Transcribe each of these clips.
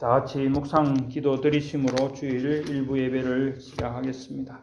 다 같이 묵상 기도 드리심으로 주일 일부 예배를 시작하겠습니다.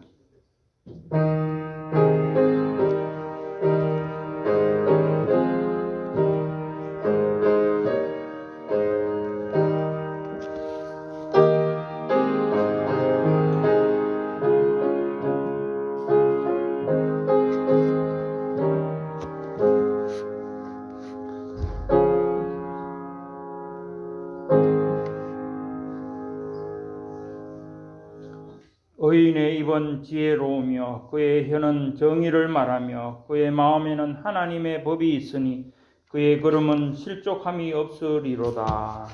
의인의 입은 지혜로우며 그의 혀는 정의를 말하며 그의 마음에는 하나님의 법이 있으니 그의 걸음은 실족함이 없으리로다.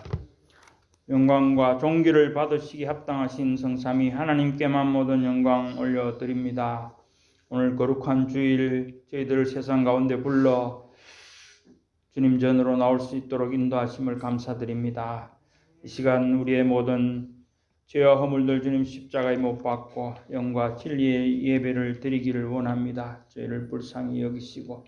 영광과 존귀를 받으시기 합당하신 성삼위 하나님께만 모든 영광 올려드립니다. 오늘 거룩한 주일 저희들을 세상 가운데 불러 주님 전으로 나올 수 있도록 인도하심을 감사드립니다. 이 시간 우리의 모든 죄와 허물들 주님 십자가에 못 박고 영과 진리의 예배를 드리기를 원합니다. 저희를 불쌍히 여기시고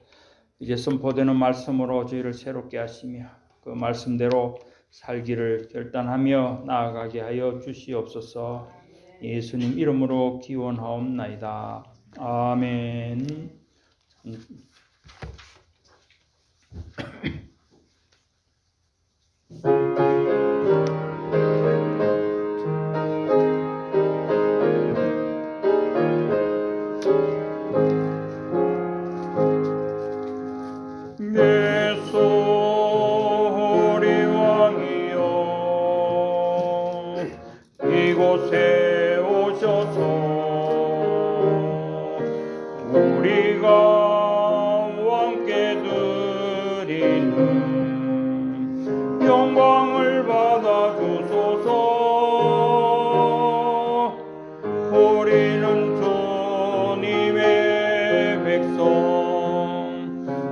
이제 선포되는 말씀으로 저희를 새롭게 하시며 그 말씀대로 살기를 결단하며 나아가게 하여 주시옵소서. 예수님 이름으로 기원하옵나이다. 아멘. 이곳에 오셔서 우리가 왕께 드리는 영광을 받아 주소서. 우리는 주님의 백성,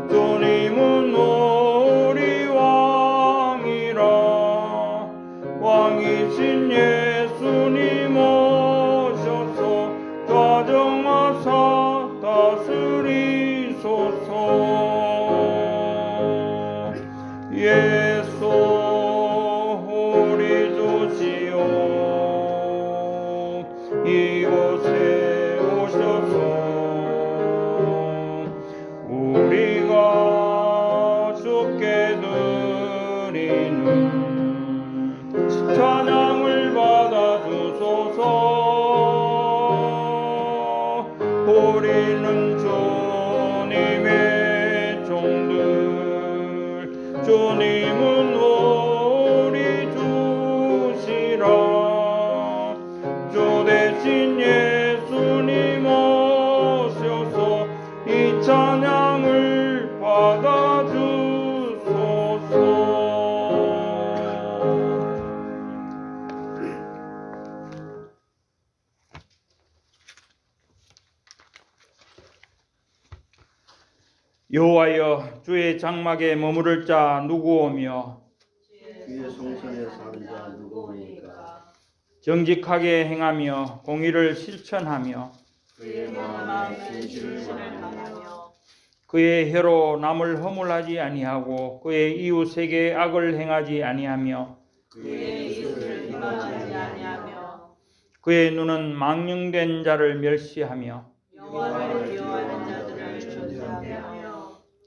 주님은 우리 왕이라. 왕이신 예수님 오셔서 다정하사 다스리소서. 예수 우리 주시오. 이곳에 오셔서 우리가 주께 드리는 찬양을 받아 주소서. 우리는 주님의 종들, 주님은 우리 주시라. 주 대신 예수님 오셔서 이 찬양을 받아 주소서. 여호와여, 주의 장막에 머무를 자 누구오며 주의 성전에 사는 자 누구오니까. 정직하게 행하며 공의를 실천하며 그의 마음에 진실을 말하며 그의 혀로 남을 허물하지 아니하고 그의 이웃에게 악을 행하지 아니하며 그의 이웃을 비방하지 아니하며 그의 눈은 망령된 자를 멸시하며 여호와를 미워하는 자들을 저주하며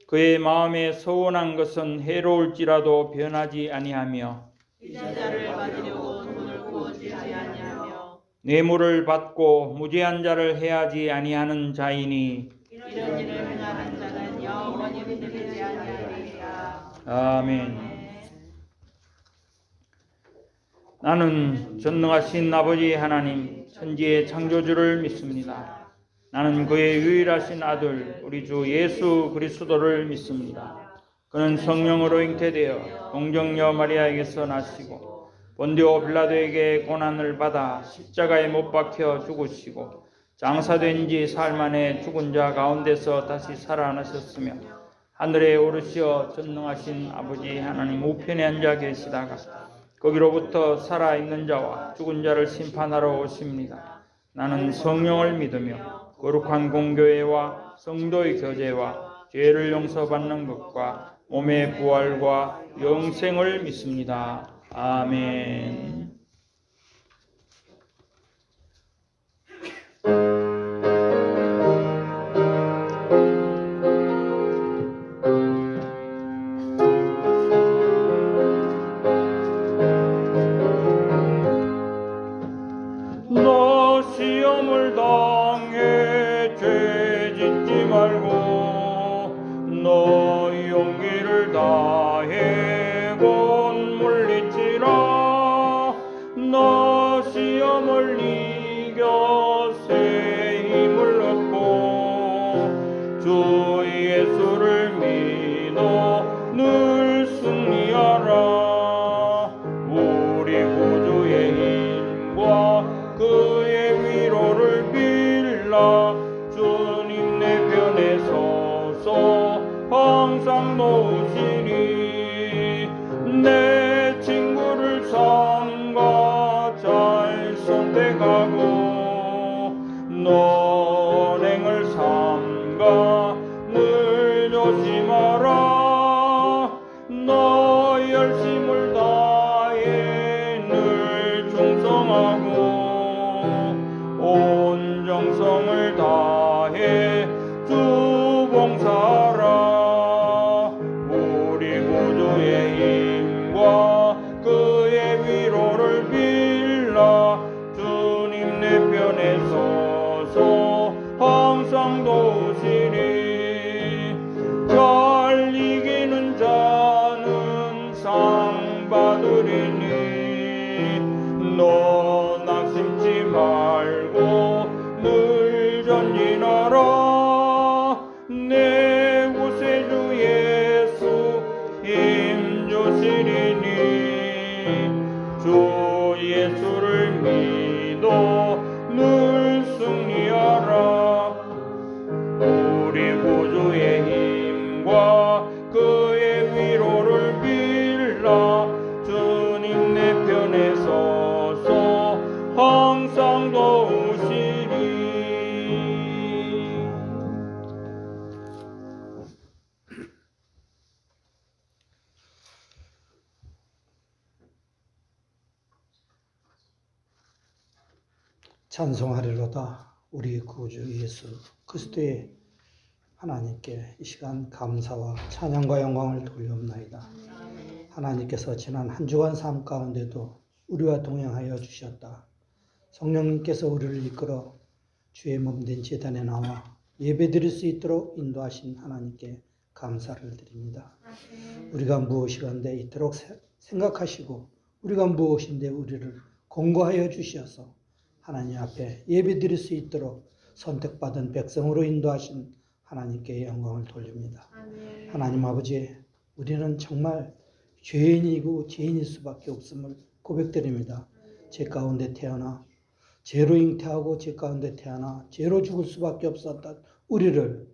그의 마음에 서운한 것은 해로울지라도 변하지 아니하며 빚진 자를 받으려고 돈을 구워주지 아니하며 뇌물을 받고 무죄한 자를 해하지 아니하는 자이니 이런 일을 행하는 자는 영원히 흔들리지 아니하리라. 아멘. 나는 전능하신 아버지 하나님 천지의 창조주를 믿습니다. 나는 그의 유일하신 아들 우리 주 예수 그리스도를 믿습니다. 그는 성령으로 잉태되어 동정녀 마리아에게서 나시고 본디오 빌라도에게 고난을 받아 십자가에 못 박혀 죽으시고 장사된 지 사흘 만에 죽은 자 가운데서 다시 살아나셨으며 하늘에 오르시어 전능하신 아버지 하나님 우편에 앉아 계시다가 거기로부터 살아있는 자와 죽은 자를 심판하러 오십니다. 나는 성령을 믿으며 거룩한 공교회와 성도의 교제와 죄를 용서받는 것과 몸의 부활과 영생을 믿습니다. 아멘. 선택하고 논행을 삼가 늘 조심하라. 너의 열심을 다해 늘 충성하고 온 정성을 다해 주 봉사하라. 우리 구주의 힘과 그의 위로를 빌라. 주님 내 편에 서서 항상 도우시리. 잘 이기는 자는 상 받으리니 너 낙심치 말고 늘 전진하라. 내 구세주 예수 힘 주시리니 주 예수를 믿어 늘 승리하라. 우리 구주의 힘과 그의 위로를 빌라. 주님 내 편에 서서 항상 도우시리. 찬송하리로다. 우리 구주 예수 그리스도의 하나님께 이 시간 감사와 찬양과 영광을 돌려옵나이다. 하나님께서 지난 한 주간 삶 가운데도 우리와 동행하여 주셨다. 성령님께서 우리를 이끌어 주의 몸된 제단에 나와 예배드릴 수 있도록 인도하신 하나님께 감사를 드립니다. 우리가 무엇이건데 이토록 생각하시고 우리가 무엇인데 우리를 공고하여 주시어서 하나님 앞에 예배드릴 수 있도록 선택받은 백성으로 인도하신 하나님께 영광을 돌립니다. 하나님 아버지, 우리는 정말 죄인이고 죄인일 수밖에 없음을 고백드립니다. 죄 가운데 태어나 죄로 잉태하고 죄 가운데 태어나 죄로 죽을 수밖에 없었던 우리를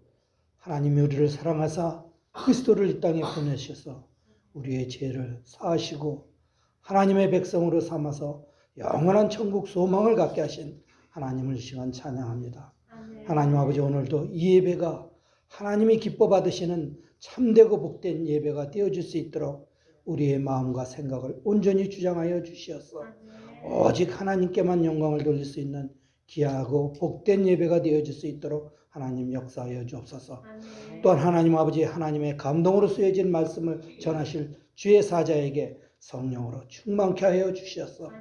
하나님이 우리를 사랑하사 그리스도를 이 땅에 보내셔서 우리의 죄를 사하시고 하나님의 백성으로 삼아서 영원한 천국 소망을 갖게 하신 하나님을 이 시간 찬양합니다. 하나님 아버지, 오늘도 이 예배가 하나님이 기뻐 받으시는 참되고 복된 예배가 되어질 수 있도록 우리의 마음과 생각을 온전히 주장하여 주시어서 오직 하나님께만 영광을 돌릴 수 있는 귀하고 복된 예배가 되어질 수 있도록 하나님 역사하여 주옵소서. 또한 하나님 아버지, 하나님의 감동으로 쓰여진 말씀을 전하실 주의 사자에게 성령으로 충만케 하여 주시어서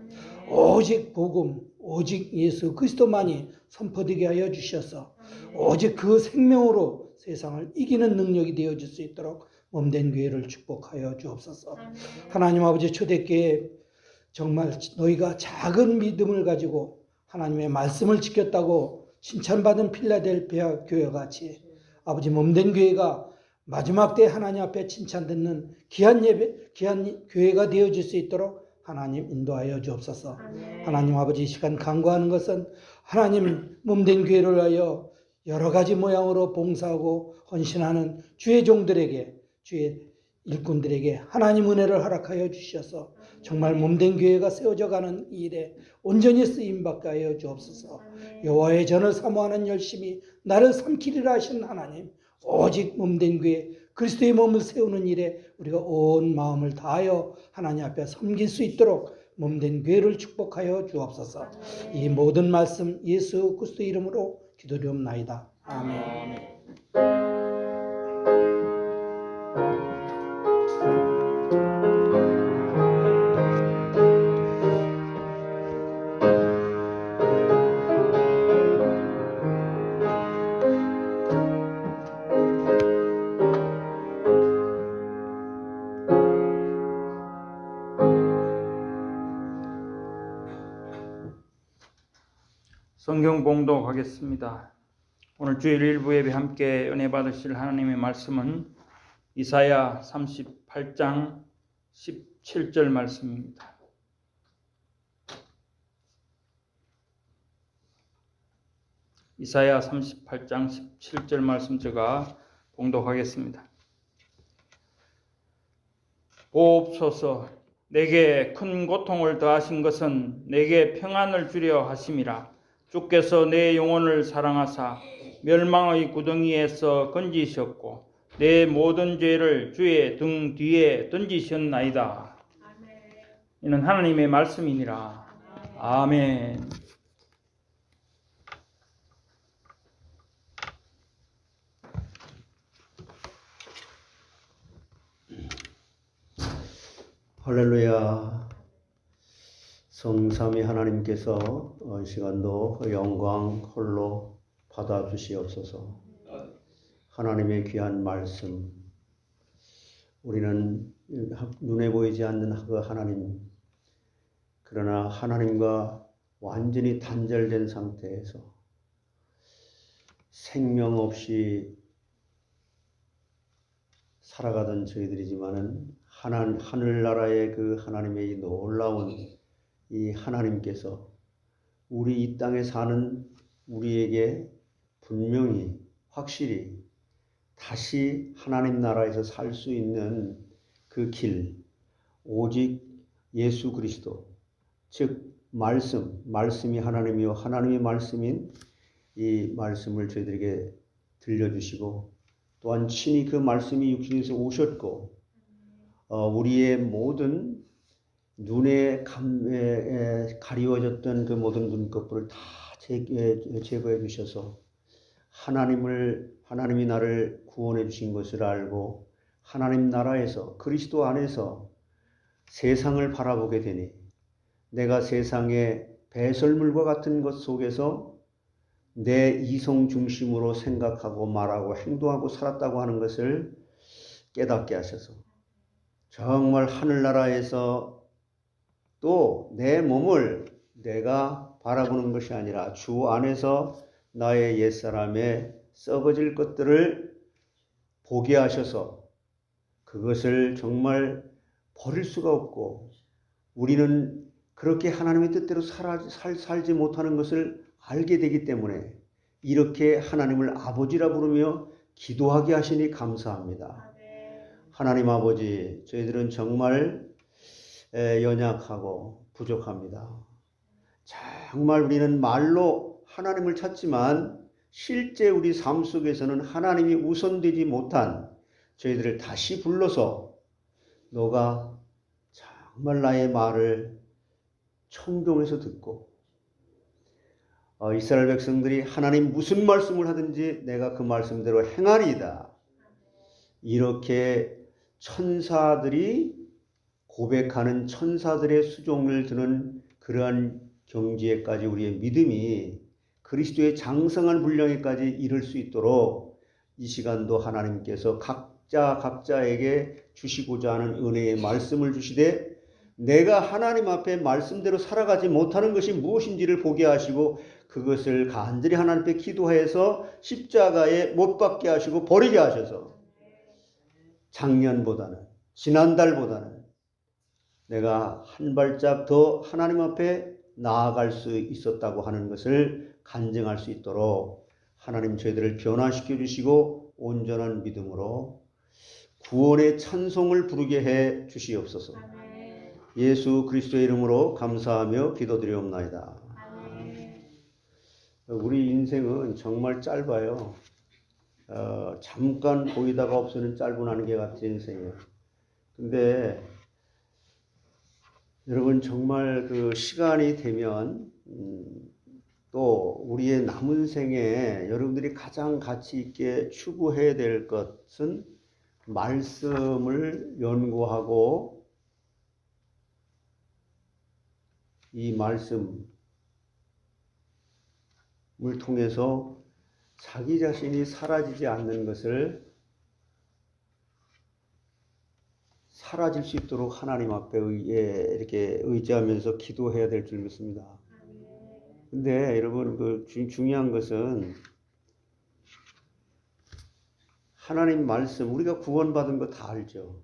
오직 복음, 오직 예수 그리스도만이 선포되게 하여 주셔서 오직 그 생명으로 세상을 이기는 능력이 되어질 수 있도록 몸된 교회를 축복하여 주옵소서. 하나님 아버지, 초대교회 정말 너희가 작은 믿음을 가지고 하나님의 말씀을 지켰다고 칭찬받은 필라델피아 교회 같이 아버지 몸된 교회가 마지막 때 하나님 앞에 칭찬 듣는 귀한 예배, 귀한 교회가 되어질 수 있도록 하나님 인도하여 주옵소서. 하나님 아버지, 이 시간 간구하는 것은 하나님 몸된 교회를 위하여 여러 가지 모양으로 봉사하고 헌신하는 주의 종들에게, 주의 일꾼들에게 하나님 은혜를 허락하여 주셔서 정말 몸된 교회가 세워져 가는 이 일에 온전히 쓰임받게 하여 주옵소서. 여호와의 전을 사모하는 열심히 나를 삼키리라 하신 하나님, 오직 몸된 교회 그리스도의 몸을 세우는 일에 우리가 온 마음을 다하여 하나님 앞에 섬길 수 있도록 몸된 교회를 축복하여 주옵소서. 이 모든 말씀 예수 그리스도 이름으로 기도드리옵나이다. 아멘. 성경 봉독하겠습니다. 오늘 주일 일부 예배 함께 은혜 받으실 하나님의 말씀은 이사야 38장 17절 말씀입니다. 이사야 38장 17절 말씀 제가 봉독하겠습니다. 보옵소서, 내게 큰 고통을 더하신 것은 내게 평안을 주려 하심이라. 주께서 내 영혼을 사랑하사 멸망의 구덩이에서 건지셨고 내 모든 죄를 주의 등 뒤에 던지셨나이다. 이는 하나님의 말씀이니라. 아멘. 할렐루야. 성삼위 하나님께서 이 시간도 영광 홀로 받아주시옵소서. 하나님의 귀한 말씀, 우리는 눈에 보이지 않는 그 하나님, 그러나 하나님과 완전히 단절된 상태에서 생명 없이 살아가던 저희들이지만은 하늘나라의 그 하나님의 이 놀라운 이 하나님께서 우리 이 땅에 사는 우리에게 분명히 확실히 다시 하나님 나라에서 살 수 있는 그 길, 오직 예수 그리스도, 즉 말씀이 하나님이요 하나님의 말씀인 이 말씀을 저희들에게 들려주시고 또한 친히 그 말씀이 육신에서 오셨고 우리의 모든 눈에 가리워졌던 그 모든 눈꺼풀을 다 제거해 주셔서 하나님이 나를 구원해 주신 것을 알고 하나님 나라에서 그리스도 안에서 세상을 바라보게 되니 내가 세상의 배설물과 같은 것 속에서 내 이성 중심으로 생각하고 말하고 행동하고 살았다고 하는 것을 깨닫게 하셔서 정말 하늘나라에서 또 내 몸을 내가 바라보는 것이 아니라 주 안에서 나의 옛사람의 썩어질 것들을 보게 하셔서 그것을 정말 버릴 수가 없고 우리는 그렇게 하나님의 뜻대로 살지 못하는 것을 알게 되기 때문에 이렇게 하나님을 아버지라 부르며 기도하게 하시니 감사합니다. 하나님 아버지, 저희들은 정말 연약하고 부족합니다. 정말 우리는 말로 하나님을 찾지만 실제 우리 삶 속에서는 하나님이 우선되지 못한 저희들을 다시 불러서 너가 정말 나의 말을 청종해서 듣고 이스라엘 백성들이 하나님 무슨 말씀을 하든지 내가 그 말씀대로 행하리이다. 이렇게 천사들이 고백하는 천사들의 수종을 드는 그러한 경지에까지 우리의 믿음이 그리스도의 장성한 분량에까지 이를 수 있도록 이 시간도 하나님께서 각자에게 주시고자 하는 은혜의 말씀을 주시되 내가 하나님 앞에 말씀대로 살아가지 못하는 것이 무엇인지를 보게 하시고 그것을 간절히 하나님 앞에 기도해서 십자가에 못 박게 하시고 버리게 하셔서 작년보다는 지난달보다는 내가 한 발짝 더 하나님 앞에 나아갈 수 있었다고 하는 것을 간증할 수 있도록 하나님 저희들을 변화시켜 주시고 온전한 믿음으로 구원의 찬송을 부르게 해 주시옵소서. 예수 그리스도의 이름으로 감사하며 기도드리옵나이다. 우리 인생은 정말 짧아요. 잠깐 보이다가 없어지는 짧은 안개 같은 인생이에요. 근데 여러분 정말 그 시간이 되면 또 우리의 남은 생에 여러분들이 가장 가치 있게 추구해야 될 것은 말씀을 연구하고 이 말씀을 통해서 자기 자신이 사라지지 않는 것을 사라질 수 있도록 하나님 앞에 이렇게 의지하면서 기도해야 될 줄 믿습니다. 근데 여러분 그 중요한 것은 하나님 말씀 우리가 구원받은 거 다 알죠.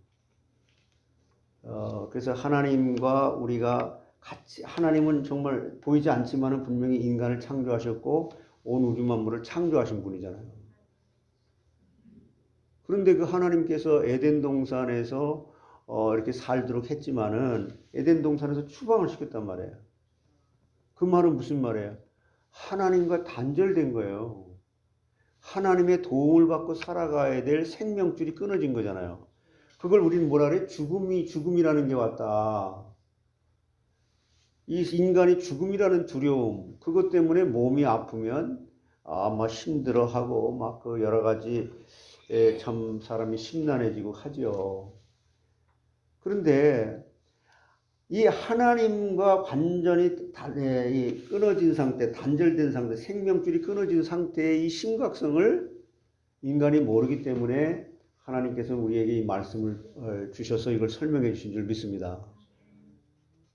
그래서 하나님과 우리가 같이 하나님은 정말 보이지 않지만은 분명히 인간을 창조하셨고 온 우주 만물을 창조하신 분이잖아요. 그런데 그 하나님께서 에덴 동산에서 이렇게 살도록 했지만은 에덴 동산에서 추방을 시켰단 말이에요. 그 말은 무슨 말이에요? 하나님과 단절된 거예요. 하나님의 도움을 받고 살아가야 될 생명줄이 끊어진 거잖아요. 그걸 우리는 뭐라 그래? 죽음이라는 게 왔다. 이 인간이 죽음이라는 두려움, 그것 때문에 몸이 아프면 막 힘들어하고 막 그 여러 가지 참 사람이 심란해지고 하죠. 그런데 이 하나님과 완전히 끊어진 상태, 단절된 상태, 생명줄이 끊어진 상태의 이 심각성을 인간이 모르기 때문에 하나님께서 우리에게 이 말씀을 주셔서 이걸 설명해 주신 줄 믿습니다.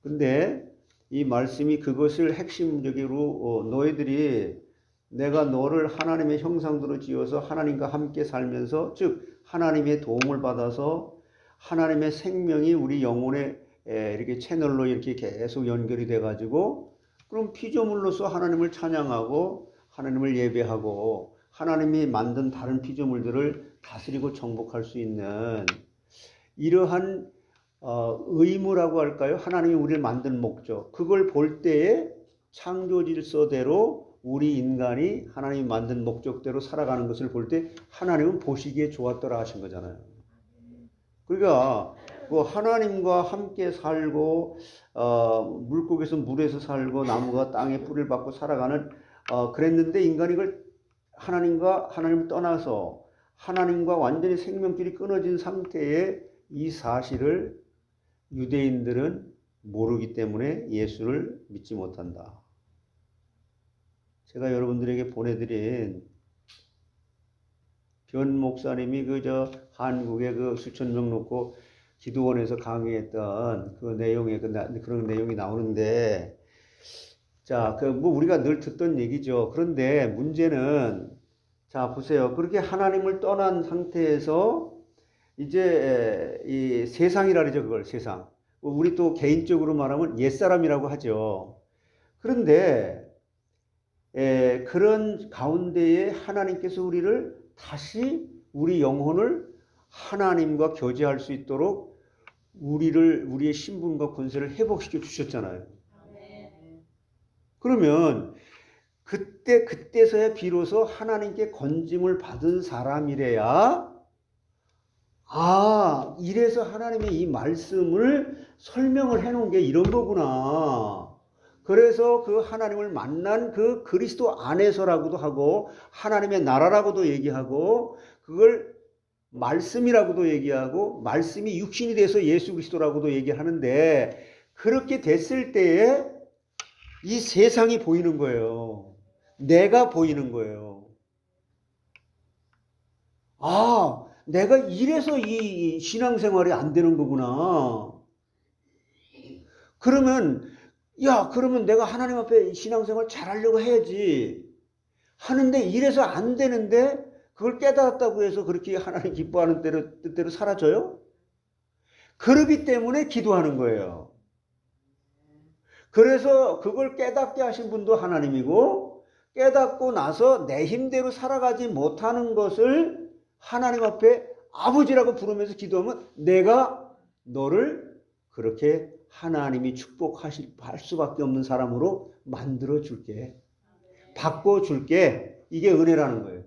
근데 이 말씀이 그것을 핵심적으로 너희들이 내가 너를 하나님의 형상대로 지어서 하나님과 함께 살면서, 즉 하나님의 도움을 받아서 하나님의 생명이 우리 영혼에 이렇게 채널로 이렇게 계속 연결이 돼 가지고, 그럼 피조물로서 하나님을 찬양하고 하나님을 예배하고 하나님이 만든 다른 피조물들을 다스리고 정복할 수 있는 이러한 의무라고 할까요? 하나님이 우리를 만든 목적, 그걸 볼 때에 창조 질서대로 우리 인간이 하나님이 만든 목적대로 살아가는 것을 볼 때 하나님은 보시기에 좋았더라 하신 거잖아요. 그러니까 그 하나님과 함께 살고 물고기에서 물에서 살고 나무가 땅에 뿌리를 받고 살아가는 그랬는데, 인간이 이걸 하나님을 떠나서 하나님과 완전히 생명줄이 끊어진 상태에 이 사실을 유대인들은 모르기 때문에 예수를 믿지 못한다. 제가 여러분들에게 보내드린 변 목사님이 한국에 수천 명 놓고 기도원에서 강의했던 그 내용에 그런 내용이 나오는데, 자, 우리가 늘 듣던 얘기죠. 그런데 문제는, 자, 보세요. 그렇게 하나님을 떠난 상태에서 이제 이 세상이라 그러죠. 그걸 세상. 우리 또 개인적으로 말하면 옛사람이라고 하죠. 그런데 그런 가운데에 하나님께서 우리를 다시 우리 영혼을 하나님과 교제할 수 있도록 우리의 신분과 권세를 회복시켜 주셨잖아요. 그러면 그때서야 비로소 하나님께 건짐을 받은 사람이래야, 이래서 하나님의 이 말씀을 설명을 해놓은 게 이런 거구나. 그래서 그 하나님을 만난 그 그리스도 안에서라고도 하고 하나님의 나라라고도 얘기하고 그걸 말씀이라고도 얘기하고 말씀이 육신이 돼서 예수 그리스도라고도 얘기하는데, 그렇게 됐을 때에 이 세상이 보이는 거예요. 내가 보이는 거예요. 내가 이래서 이 신앙생활이 안 되는 거구나. 그러면 내가 하나님 앞에 신앙생활 잘하려고 해야지 하는데, 이래서 안 되는데 그걸 깨달았다고 해서 그렇게 하나님 기뻐하는 뜻대로 사라져요? 그러기 때문에 기도하는 거예요. 그래서 그걸 깨닫게 하신 분도 하나님이고, 깨닫고 나서 내 힘대로 살아가지 못하는 것을 하나님 앞에 아버지라고 부르면서 기도하면 내가 너를 그렇게 하나님이 축복할 수밖에 없는 사람으로 만들어 줄게, 바꿔 줄게. 이게 은혜라는 거예요.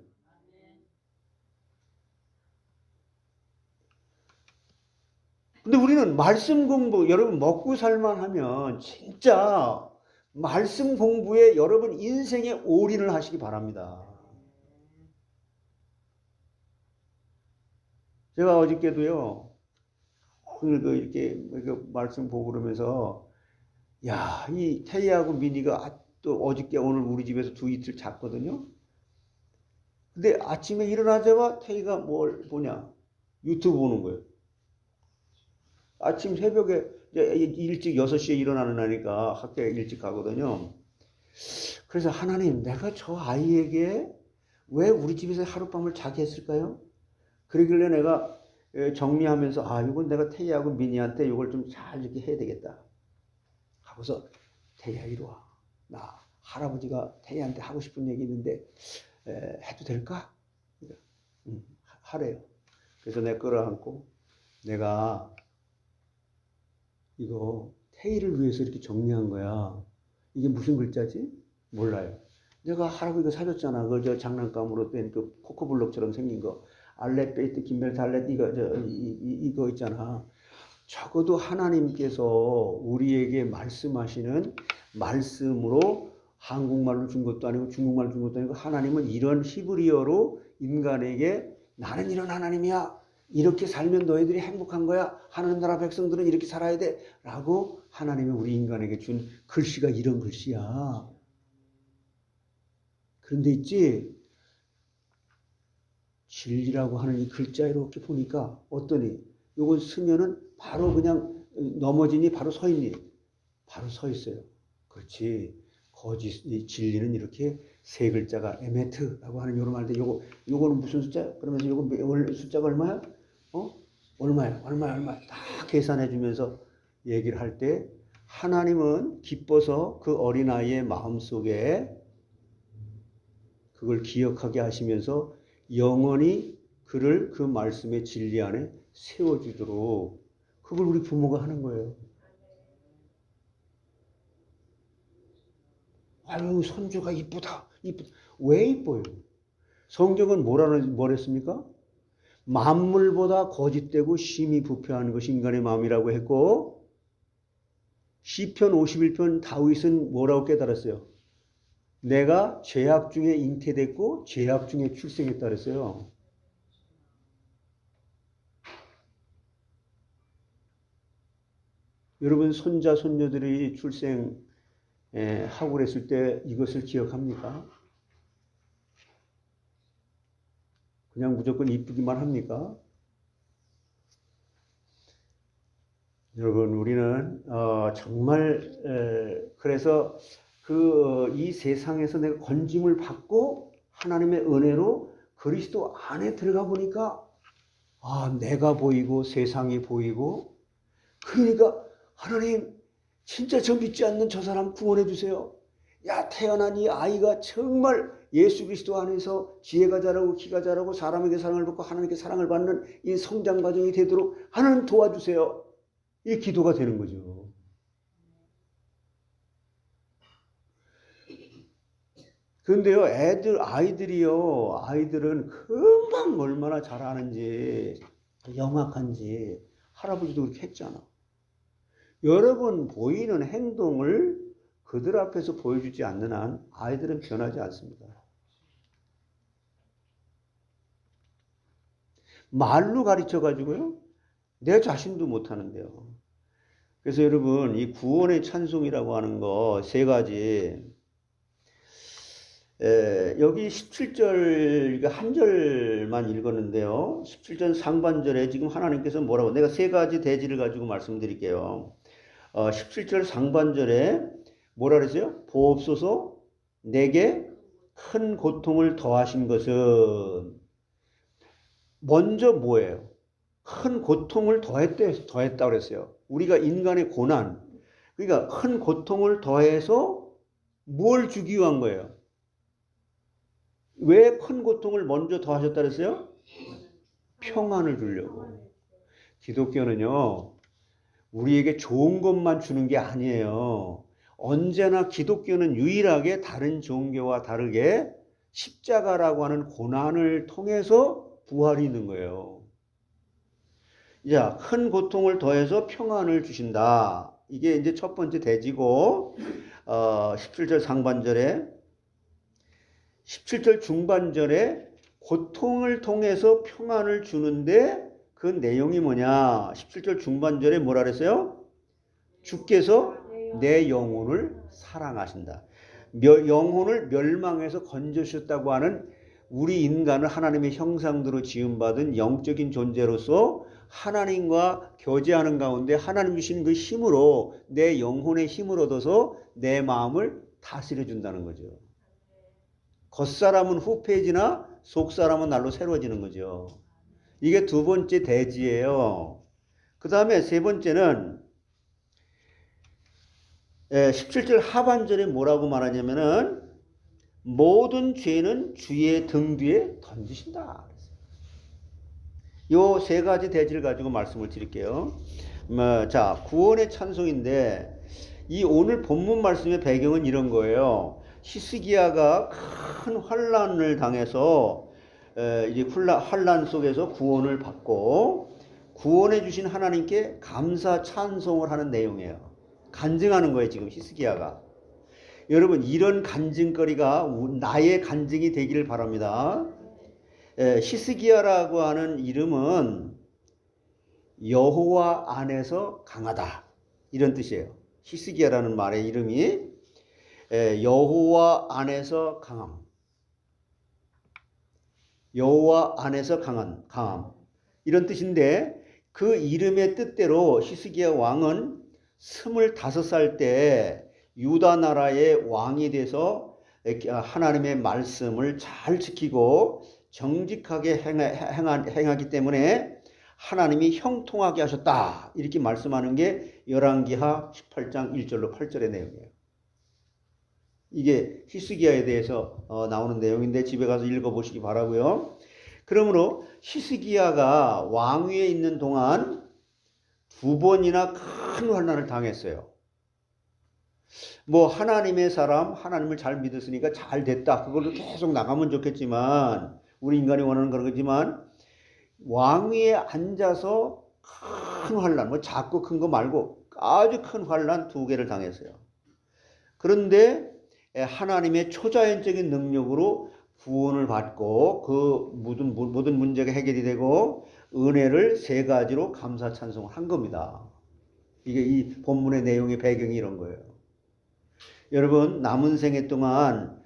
근데 우리는 말씀 공부, 여러분 먹고 살만 하면 진짜 말씀 공부에 여러분 인생에 올인을 하시기 바랍니다. 제가 어저께도요, 이렇게 말씀 보고 그러면서, 이 태희하고 민희가 또 어저께 오늘 우리 집에서 이틀 잤거든요. 근데 아침에 일어나자마자 태희가 뭘 보냐? 유튜브 보는 거예요. 아침 새벽에 일찍 6시에 일어나는 날이니까 학교에 일찍 가거든요. 그래서 하나님, 내가 저 아이에게 왜 우리 집에서 하룻밤을 자게 했을까요? 그러길래 내가 정리하면서 이건 내가 태희하고 민희한테 이걸 좀 잘 이렇게 해야 되겠다 하고서, 태희야 이리 와. 나 할아버지가 태희한테 하고 싶은 얘기 있는데 해도 될까? 하래요. 그래서 내가 끌어안고, 내가 이거 태희를 위해서 이렇게 정리한 거야. 이게 무슨 글자지? 몰라요. 내가 하라고 이거 사줬잖아. 그 저 장난감으로 된 그 코코블록처럼 생긴 거. 알렛 베이트 김벨 달렛 이거 있잖아. 적어도 하나님께서 우리에게 말씀하시는 말씀으로 한국말로 준 것도 아니고 중국말로 준 것도 아니고 하나님은 이런 히브리어로 인간에게 나는 이런 하나님이야. 이렇게 살면 너희들이 행복한 거야. 하나님 나라 백성들은 이렇게 살아야 돼. 라고 하나님이 우리 인간에게 준 글씨가 이런 글씨야. 그런데 있지, 진리라고 하는 이 글자 이렇게 보니까 어떠니? 요걸 쓰면은 바로 그냥 넘어지니 바로 서 있니? 바로 서 있어요. 그렇지. 거짓, 이 진리는 이렇게 세 글자가 에메트라고 하는 요런 말인데 요거는 무슨 숫자? 그러면서 요거 숫자가 얼마야? 얼마야? 다 계산해 주면서 얘기를 할 때 하나님은 기뻐서 그 어린아이의 마음속에 그걸 기억하게 하시면서 영원히 그를 그 말씀의 진리 안에 세워주도록 그걸 우리 부모가 하는 거예요. 아유, 손주가 이쁘다. 왜 이뻐요? 성경은 뭐랬습니까? 만물보다 거짓되고 심히 부패하는 것이 인간의 마음이라고 했고, 시편 51편 다윗은 뭐라고 깨달았어요? 내가 죄악 중에 잉태됐고 죄악 중에 출생했다 그랬어요. 여러분 손자 손녀들이 출생하고 그랬을 때 이것을 기억합니까? 그냥 무조건 이쁘기만 합니까? 여러분 우리는 정말 그래서 이 세상에서 내가 건짐을 받고 하나님의 은혜로 그리스도 안에 들어가 보니까 내가 보이고 세상이 보이고 그러니까 하나님 진짜 저 믿지 않는 저 사람 구원해 주세요. 야 태어난 이 아이가 정말 예수 그리스도 안에서 지혜가 자라고 키가 자라고 사람에게 사랑을 받고 하나님께 사랑을 받는 이 성장 과정이 되도록 하나님 도와주세요. 이 기도가 되는 거죠. 그런데요, 아이들은 금방 얼마나 잘하는지, 영악한지, 할아버지도 그렇게 했잖아. 여러분, 보이는 행동을 그들 앞에서 보여주지 않는 한 아이들은 변하지 않습니다. 말로 가르쳐가지고요, 내 자신도 못하는데요. 그래서 여러분, 이 구원의 찬송이라고 하는 거 세 가지, 여기 17절, 한 절만 읽었는데요. 17절 상반절에 지금 하나님께서 뭐라고, 내가 세 가지 대지를 가지고 말씀드릴게요. 17절 상반절에 뭐라 그랬어요? 보옵소서 내게 큰 고통을 더하신 것은, 먼저 뭐예요? 큰 고통을 더했다 그랬어요. 우리가 인간의 고난, 그러니까 큰 고통을 더해서 뭘 주기 위한 거예요? 왜 큰 고통을 먼저 더하셨다 그랬어요? 평안을 주려고. 기독교는요, 우리에게 좋은 것만 주는 게 아니에요. 언제나 기독교는 유일하게 다른 종교와 다르게 십자가라고 하는 고난을 통해서 부활이 있는 거예요. 자, 큰 고통을 더해서 평안을 주신다. 이게 이제 첫 번째 대지고, 17절 상반절에 17절 중반절에 고통을 통해서 평안을 주는데 그 내용이 뭐냐? 17절 중반절에 뭐라 그랬어요? 주께서 내 영혼을 사랑하신다. 영혼을 멸망에서 건져주셨다고 하는 우리 인간을 하나님의 형상대로 지음받은 영적인 존재로서 하나님과 교제하는 가운데 하나님 주신 그 힘으로 내 영혼의 힘을 얻어서 내 마음을 다스려 준다는 거죠. 겉사람은 후패해지나 속사람은 날로 새로워지는 거죠. 이게 두 번째 대지예요. 그 다음에 세 번째는 17절 하반절에 뭐라고 말하냐면은 모든 죄는 주의 등 뒤에 던지신다. 요 세 가지 대지를 가지고 말씀을 드릴게요. 자, 구원의 찬송인데 이 오늘 본문 말씀의 배경은 이런 거예요. 히스기야가 큰 환난을 당해서 이제 환난 속에서 구원을 받고 구원해 주신 하나님께 감사 찬송을 하는 내용이에요. 간증하는 거예요, 지금 히스기야가. 여러분, 이런 간증거리가 나의 간증이 되기를 바랍니다. 히스기야라고 하는 이름은 여호와 안에서 강하다, 이런 뜻이에요. 히스기야라는 말의 이름이 여호와 안에서 강함, 여호와 안에서 강함, 이런 뜻인데, 그 이름의 뜻대로 히스기야 왕은 25살 때 유다 나라의 왕이 돼서 하나님의 말씀을 잘 지키고 정직하게 행하기 때문에 하나님이 형통하게 하셨다, 이렇게 말씀하는 게 열왕기하 18장 1절로 8절의 내용이에요. 이게 히스기야에 대해서 나오는 내용인데 집에 가서 읽어보시기 바라고요. 그러므로 히스기야가 왕위에 있는 동안 2번이나 큰 환난을 당했어요. 뭐 하나님의 사람, 하나님을 잘 믿었으니까 잘 됐다, 그걸로 계속 나가면 좋겠지만, 우리 인간이 원하는 그런 거지만, 왕위에 앉아서 큰 환난, 뭐 작고 큰 거 말고 아주 큰 환난 2개를 당했어요. 그런데 하나님의 초자연적인 능력으로 구원을 받고 그 모든 문제가 해결이 되고 은혜를 3가지로 감사 찬송을 한 겁니다. 이게 이 본문의 내용의 배경이 이런 거예요. 여러분, 남은 생애 동안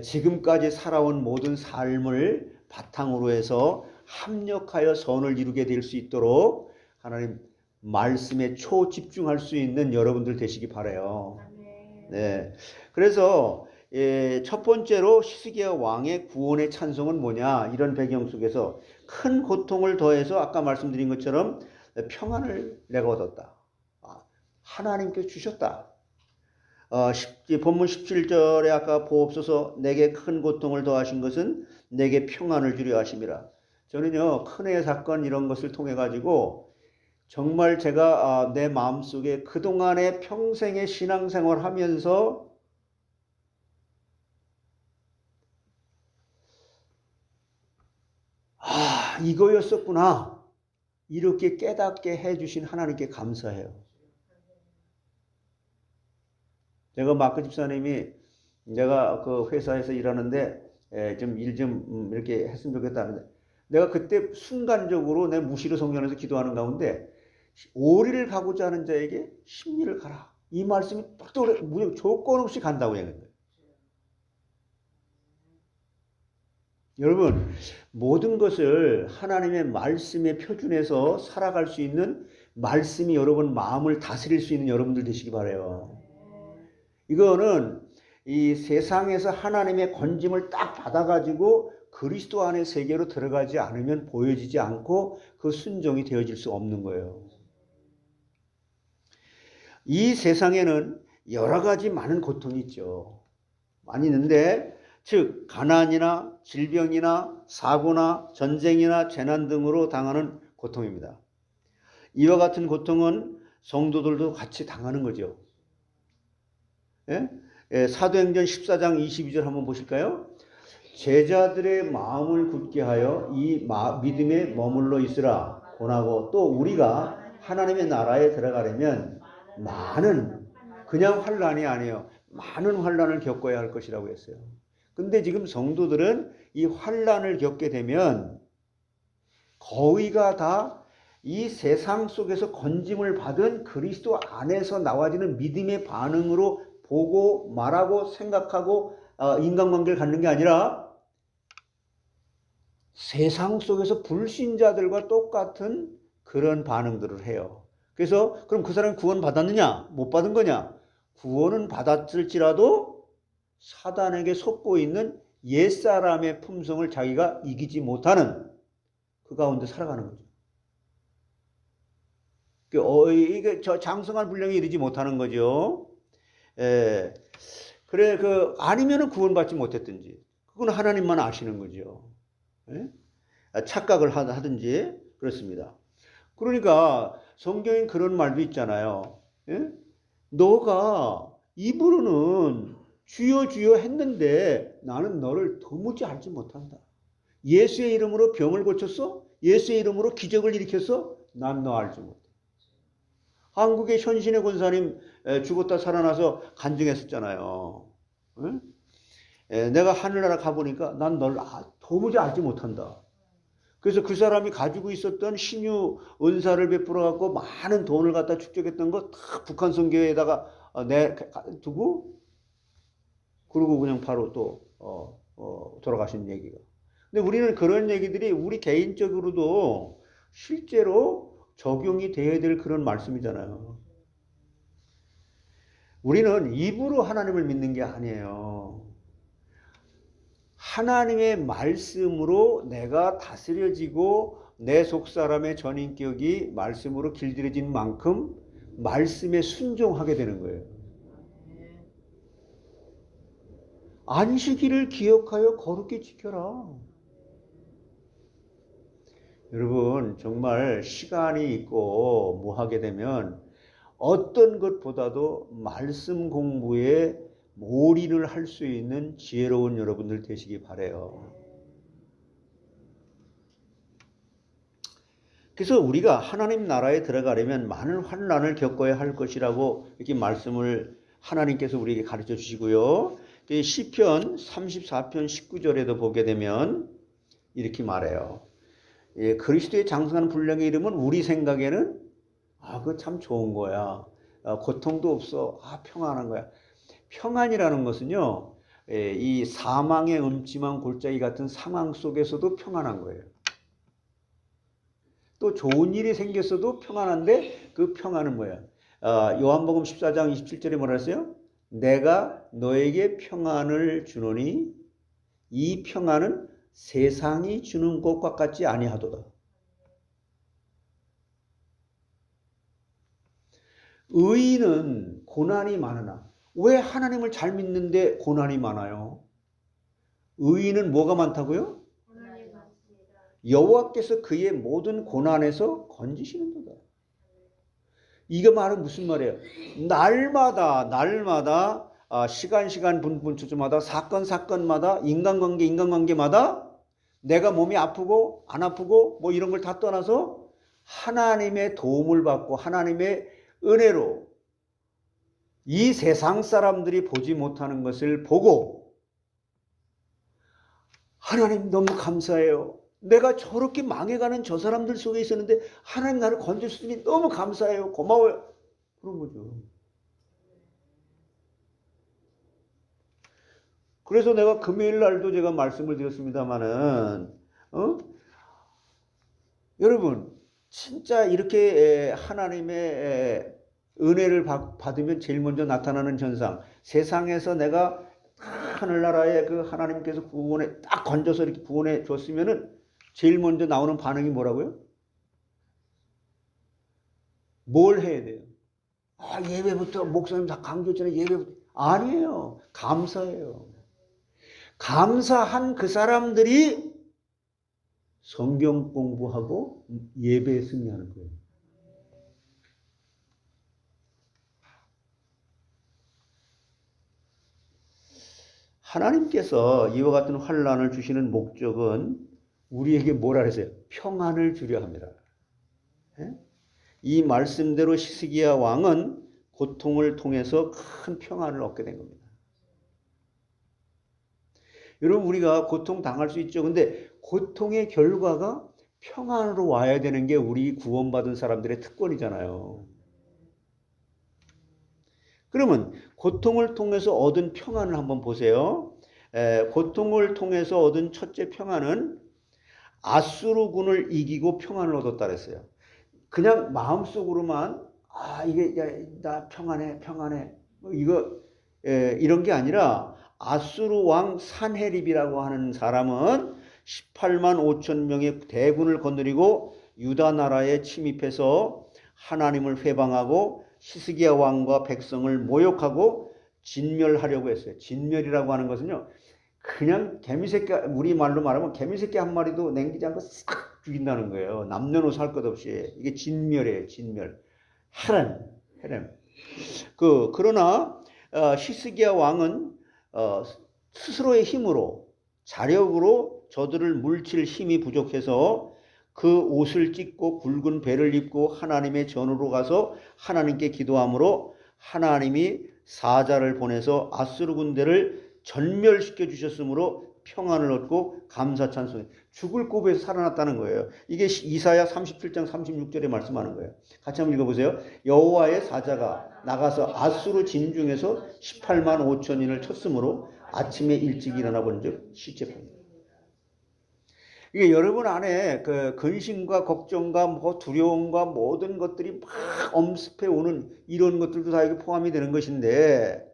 지금까지 살아온 모든 삶을 바탕으로 해서 합력하여 선을 이루게 될 수 있도록 하나님 말씀에 초집중할 수 있는 여러분들 되시기 바라요. 네. 그래서 첫 번째로 히스기야 왕의 구원의 찬송은 뭐냐, 이런 배경 속에서 큰 고통을 더해서 아까 말씀드린 것처럼 평안을 내가 얻었다, 하나님께 주셨다. 본문 17절에 아까 보옵소서 내게 큰 고통을 더하신 것은 내게 평안을 주려 하심이라. 저는요, 큰애 사건 이런 것을 통해 가지고 정말 제가 내 마음속에 그동안의 평생의 신앙생활 하면서 이거였었구나, 이렇게 깨닫게 해주신 하나님께 감사해요. 제가 마크 집사님이 내가 그 회사에서 일하는데 좀 일 좀 이렇게 했으면 좋겠다는데, 내가 그때 순간적으로 내 무시로 성전에서 기도하는 가운데 오리를 가고자 하는 자에게 십리를 가라, 이 말씀이 딱 떠오르, 조건 없이 간다고 얘기한 거예요. 여러분, 모든 것을 하나님의 말씀의 표준에서 살아갈 수 있는 말씀이 여러분 마음을 다스릴 수 있는 여러분들 되시기 바라요. 이거는 이 세상에서 하나님의 건짐을 딱 받아가지고 그리스도 안의 세계로 들어가지 않으면 보여지지 않고 그 순종이 되어질 수 없는 거예요. 이 세상에는 여러 가지 많은 고통이 있죠. 많이 있는데, 즉 가난이나 질병이나 사고나 전쟁이나 재난 등으로 당하는 고통입니다. 이와 같은 고통은 성도들도 같이 당하는 거죠. 사도행전 14장 22절 한번 보실까요? 제자들의 마음을 굳게 하여 이 믿음에 머물러 있으라. 권하고 또 우리가 하나님의 나라에 들어가려면 많은, 그냥 환난이 아니에요, 많은 환난을 겪어야 할 것이라고 했어요. 근데 지금 성도들은 이 환난을 겪게 되면 거의가 다 이 세상 속에서 건짐을 받은 그리스도 안에서 나와지는 믿음의 반응으로 보고 말하고 생각하고 인간관계를 갖는 게 아니라 세상 속에서 불신자들과 똑같은 그런 반응들을 해요. 그래서 그럼 그 사람이 구원 받았느냐? 못 받은 거냐? 구원은 받았을지라도 사단에게 속고 있는 옛사람의 품성을 자기가 이기지 못하는 그 가운데 살아가는 거죠. 이게 장성한 분량에 이르지 못하는 거죠. 그래, 아니면은 구원받지 못했든지, 그건 하나님만 아시는 거죠. 착각을 하든지, 그렇습니다. 그러니까 성경엔 그런 말도 있잖아요. 예? 너가 입으로는 주여 주여 했는데 나는 너를 도무지 알지 못한다. 예수의 이름으로 병을 고쳤어? 예수의 이름으로 기적을 일으켰어? 난 너 알지 못해. 한국의 현신의 권사님 죽었다 살아나서 간증했었잖아요. 내가 하늘나라 가보니까 난 널 도무지 알지 못한다. 그래서 그 사람이 가지고 있었던 신유 은사를 베풀어 갖고 많은 돈을 갖다 축적했던 거 다 북한 선교에다가 두고 그러고 그냥 바로 또 돌아가신 얘기가. 근데 우리는 그런 얘기들이 우리 개인적으로도 실제로 적용이 돼야 될 그런 말씀이잖아요. 우리는 입으로 하나님을 믿는 게 아니에요. 하나님의 말씀으로 내가 다스려지고 내 속사람의 전인격이 말씀으로 길들여진 만큼 말씀에 순종하게 되는 거예요. 안식일을 기억하여 거룩히 지켜라. 여러분, 정말 시간이 있고 뭐 하게 되면 어떤 것보다도 말씀 공부에 몰입을 할 수 있는 지혜로운 여러분들 되시기 바라요. 그래서 우리가 하나님 나라에 들어가려면 많은 환난을 겪어야 할 것이라고 이렇게 말씀을 하나님께서 우리에게 가르쳐 주시고요. 시편 34편 19절에도 보게 되면 이렇게 말해요. 그리스도의 장성한 분량의 이름은 우리 생각에는 그거 참 좋은 거야. 고통도 없어. 평안한 거야. 평안이라는 것은요, 이 사망의 음침한 골짜기 같은 상황 속에서도 평안한 거예요. 또 좋은 일이 생겼어도 평안한데 그 평안은 뭐야? 요한복음 14장 27절에 뭐라 했어요? 내가 너에게 평안을 주노니 이 평안은 세상이 주는 것과 같지 아니하도다. 의인은 고난이 많으나 왜 하나님을 잘 믿는데 고난이 많아요? 의인은 뭐가 많다고요? 여호와께서 그의 모든 고난에서 건지시는도다. 이거 말은 무슨 말이에요? 날마다 시간 분 초마다 사건마다 인간관계마다 내가 몸이 아프고 안 아프고 뭐 이런 걸 다 떠나서 하나님의 도움을 받고 하나님의 은혜로 이 세상 사람들이 보지 못하는 것을 보고 하나님 너무 감사해요. 내가 저렇게 망해가는 저 사람들 속에 있었는데 하나님 나를 건져주시니 너무 감사해요. 고마워요. 그런 거죠. 그래서 내가 금요일 날도 제가 말씀을 드렸습니다마는 여러분 진짜 이렇게 하나님의 은혜를 받으면 제일 먼저 나타나는 현상, 세상에서 내가 하늘나라에 그 하나님께서 구원에 딱 건져서 이렇게 구원해 줬으면은 제일 먼저 나오는 반응이 뭐라고요? 뭘 해야 돼요? 예배부터 목사님 다 강조했잖아요. 예배부터 아니에요. 감사해요. 감사한 그 사람들이 성경 공부하고 예배에 승리하는 거예요. 하나님께서 이와 같은 환난을 주시는 목적은 우리에게 뭐라 그랬어요? 평안을 주려 합니다. 이 말씀대로 히스기야 왕은 고통을 통해서 큰 평안을 얻게 된 겁니다. 여러분 우리가 고통 당할 수 있죠. 근데 고통의 결과가 평안으로 와야 되는 게 우리 구원받은 사람들의 특권이잖아요. 그러면 고통을 통해서 얻은 평안을 한번 보세요. 고통을 통해서 얻은 첫째 평안은 아수르군을 이기고 평안을 얻었다 그랬어요. 그냥 마음속으로만 이게 나 평안해 이런 게 아니라 아수르 왕 산헤립이라고 하는 사람은 18만 5천 명의 대군을 거느리고 유다 나라에 침입해서 하나님을 회방하고 히스기야 왕과 백성을 모욕하고 진멸하려고 했어요. 진멸이라고 하는 것은요, 그냥 개미새끼, 우리 말로 말하면 개미새끼 한 마리도 남기지 않고 싹 죽인다는 거예요. 남녀노소 할 것 없이. 이게 진멸이에요. 진멸. 헤렘. 그러나 히스기야 왕은 스스로의 힘으로, 자력으로 저들을 물칠 힘이 부족해서 그 옷을 찢고 굵은 배를 입고 하나님의 전으로 가서 하나님께 기도함으로 하나님이 사자를 보내서 아수르 군대를 전멸시켜 주셨으므로 평안을 얻고 감사 찬송해. 죽을 고비에서 살아났다는 거예요. 이게 이사야 37장 36절에 말씀하는 거예요. 같이 한번 읽어보세요. 여호와의 사자가 나가서 아수르 진중에서 18만 5천인을 쳤으므로 아침에 일찍 일어나 본즉 시체뿐이다. 이게 여러분 안에 그 근심과 걱정과 뭐 두려움과 모든 것들이 막 엄습해 오는 이런 것들도 다 여기 포함이 되는 것인데,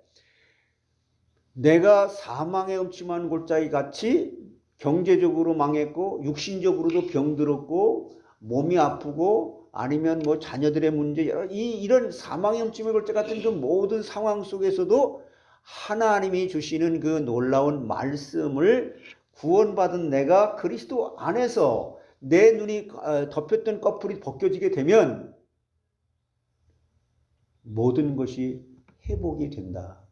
내가 사망의 음침한 골짜기 같이 경제적으로 망했고 육신적으로도 병들었고 몸이 아프고 아니면 뭐 자녀들의 문제, 이런 사망의 음침한 골짜기 같은 그 모든 상황 속에서도 하나님이 주시는 그 놀라운 말씀을 구원받은 내가 그리스도 안에서 내 눈이 덮였던 꺼풀이 벗겨지게 되면 모든 것이 회복이 된다.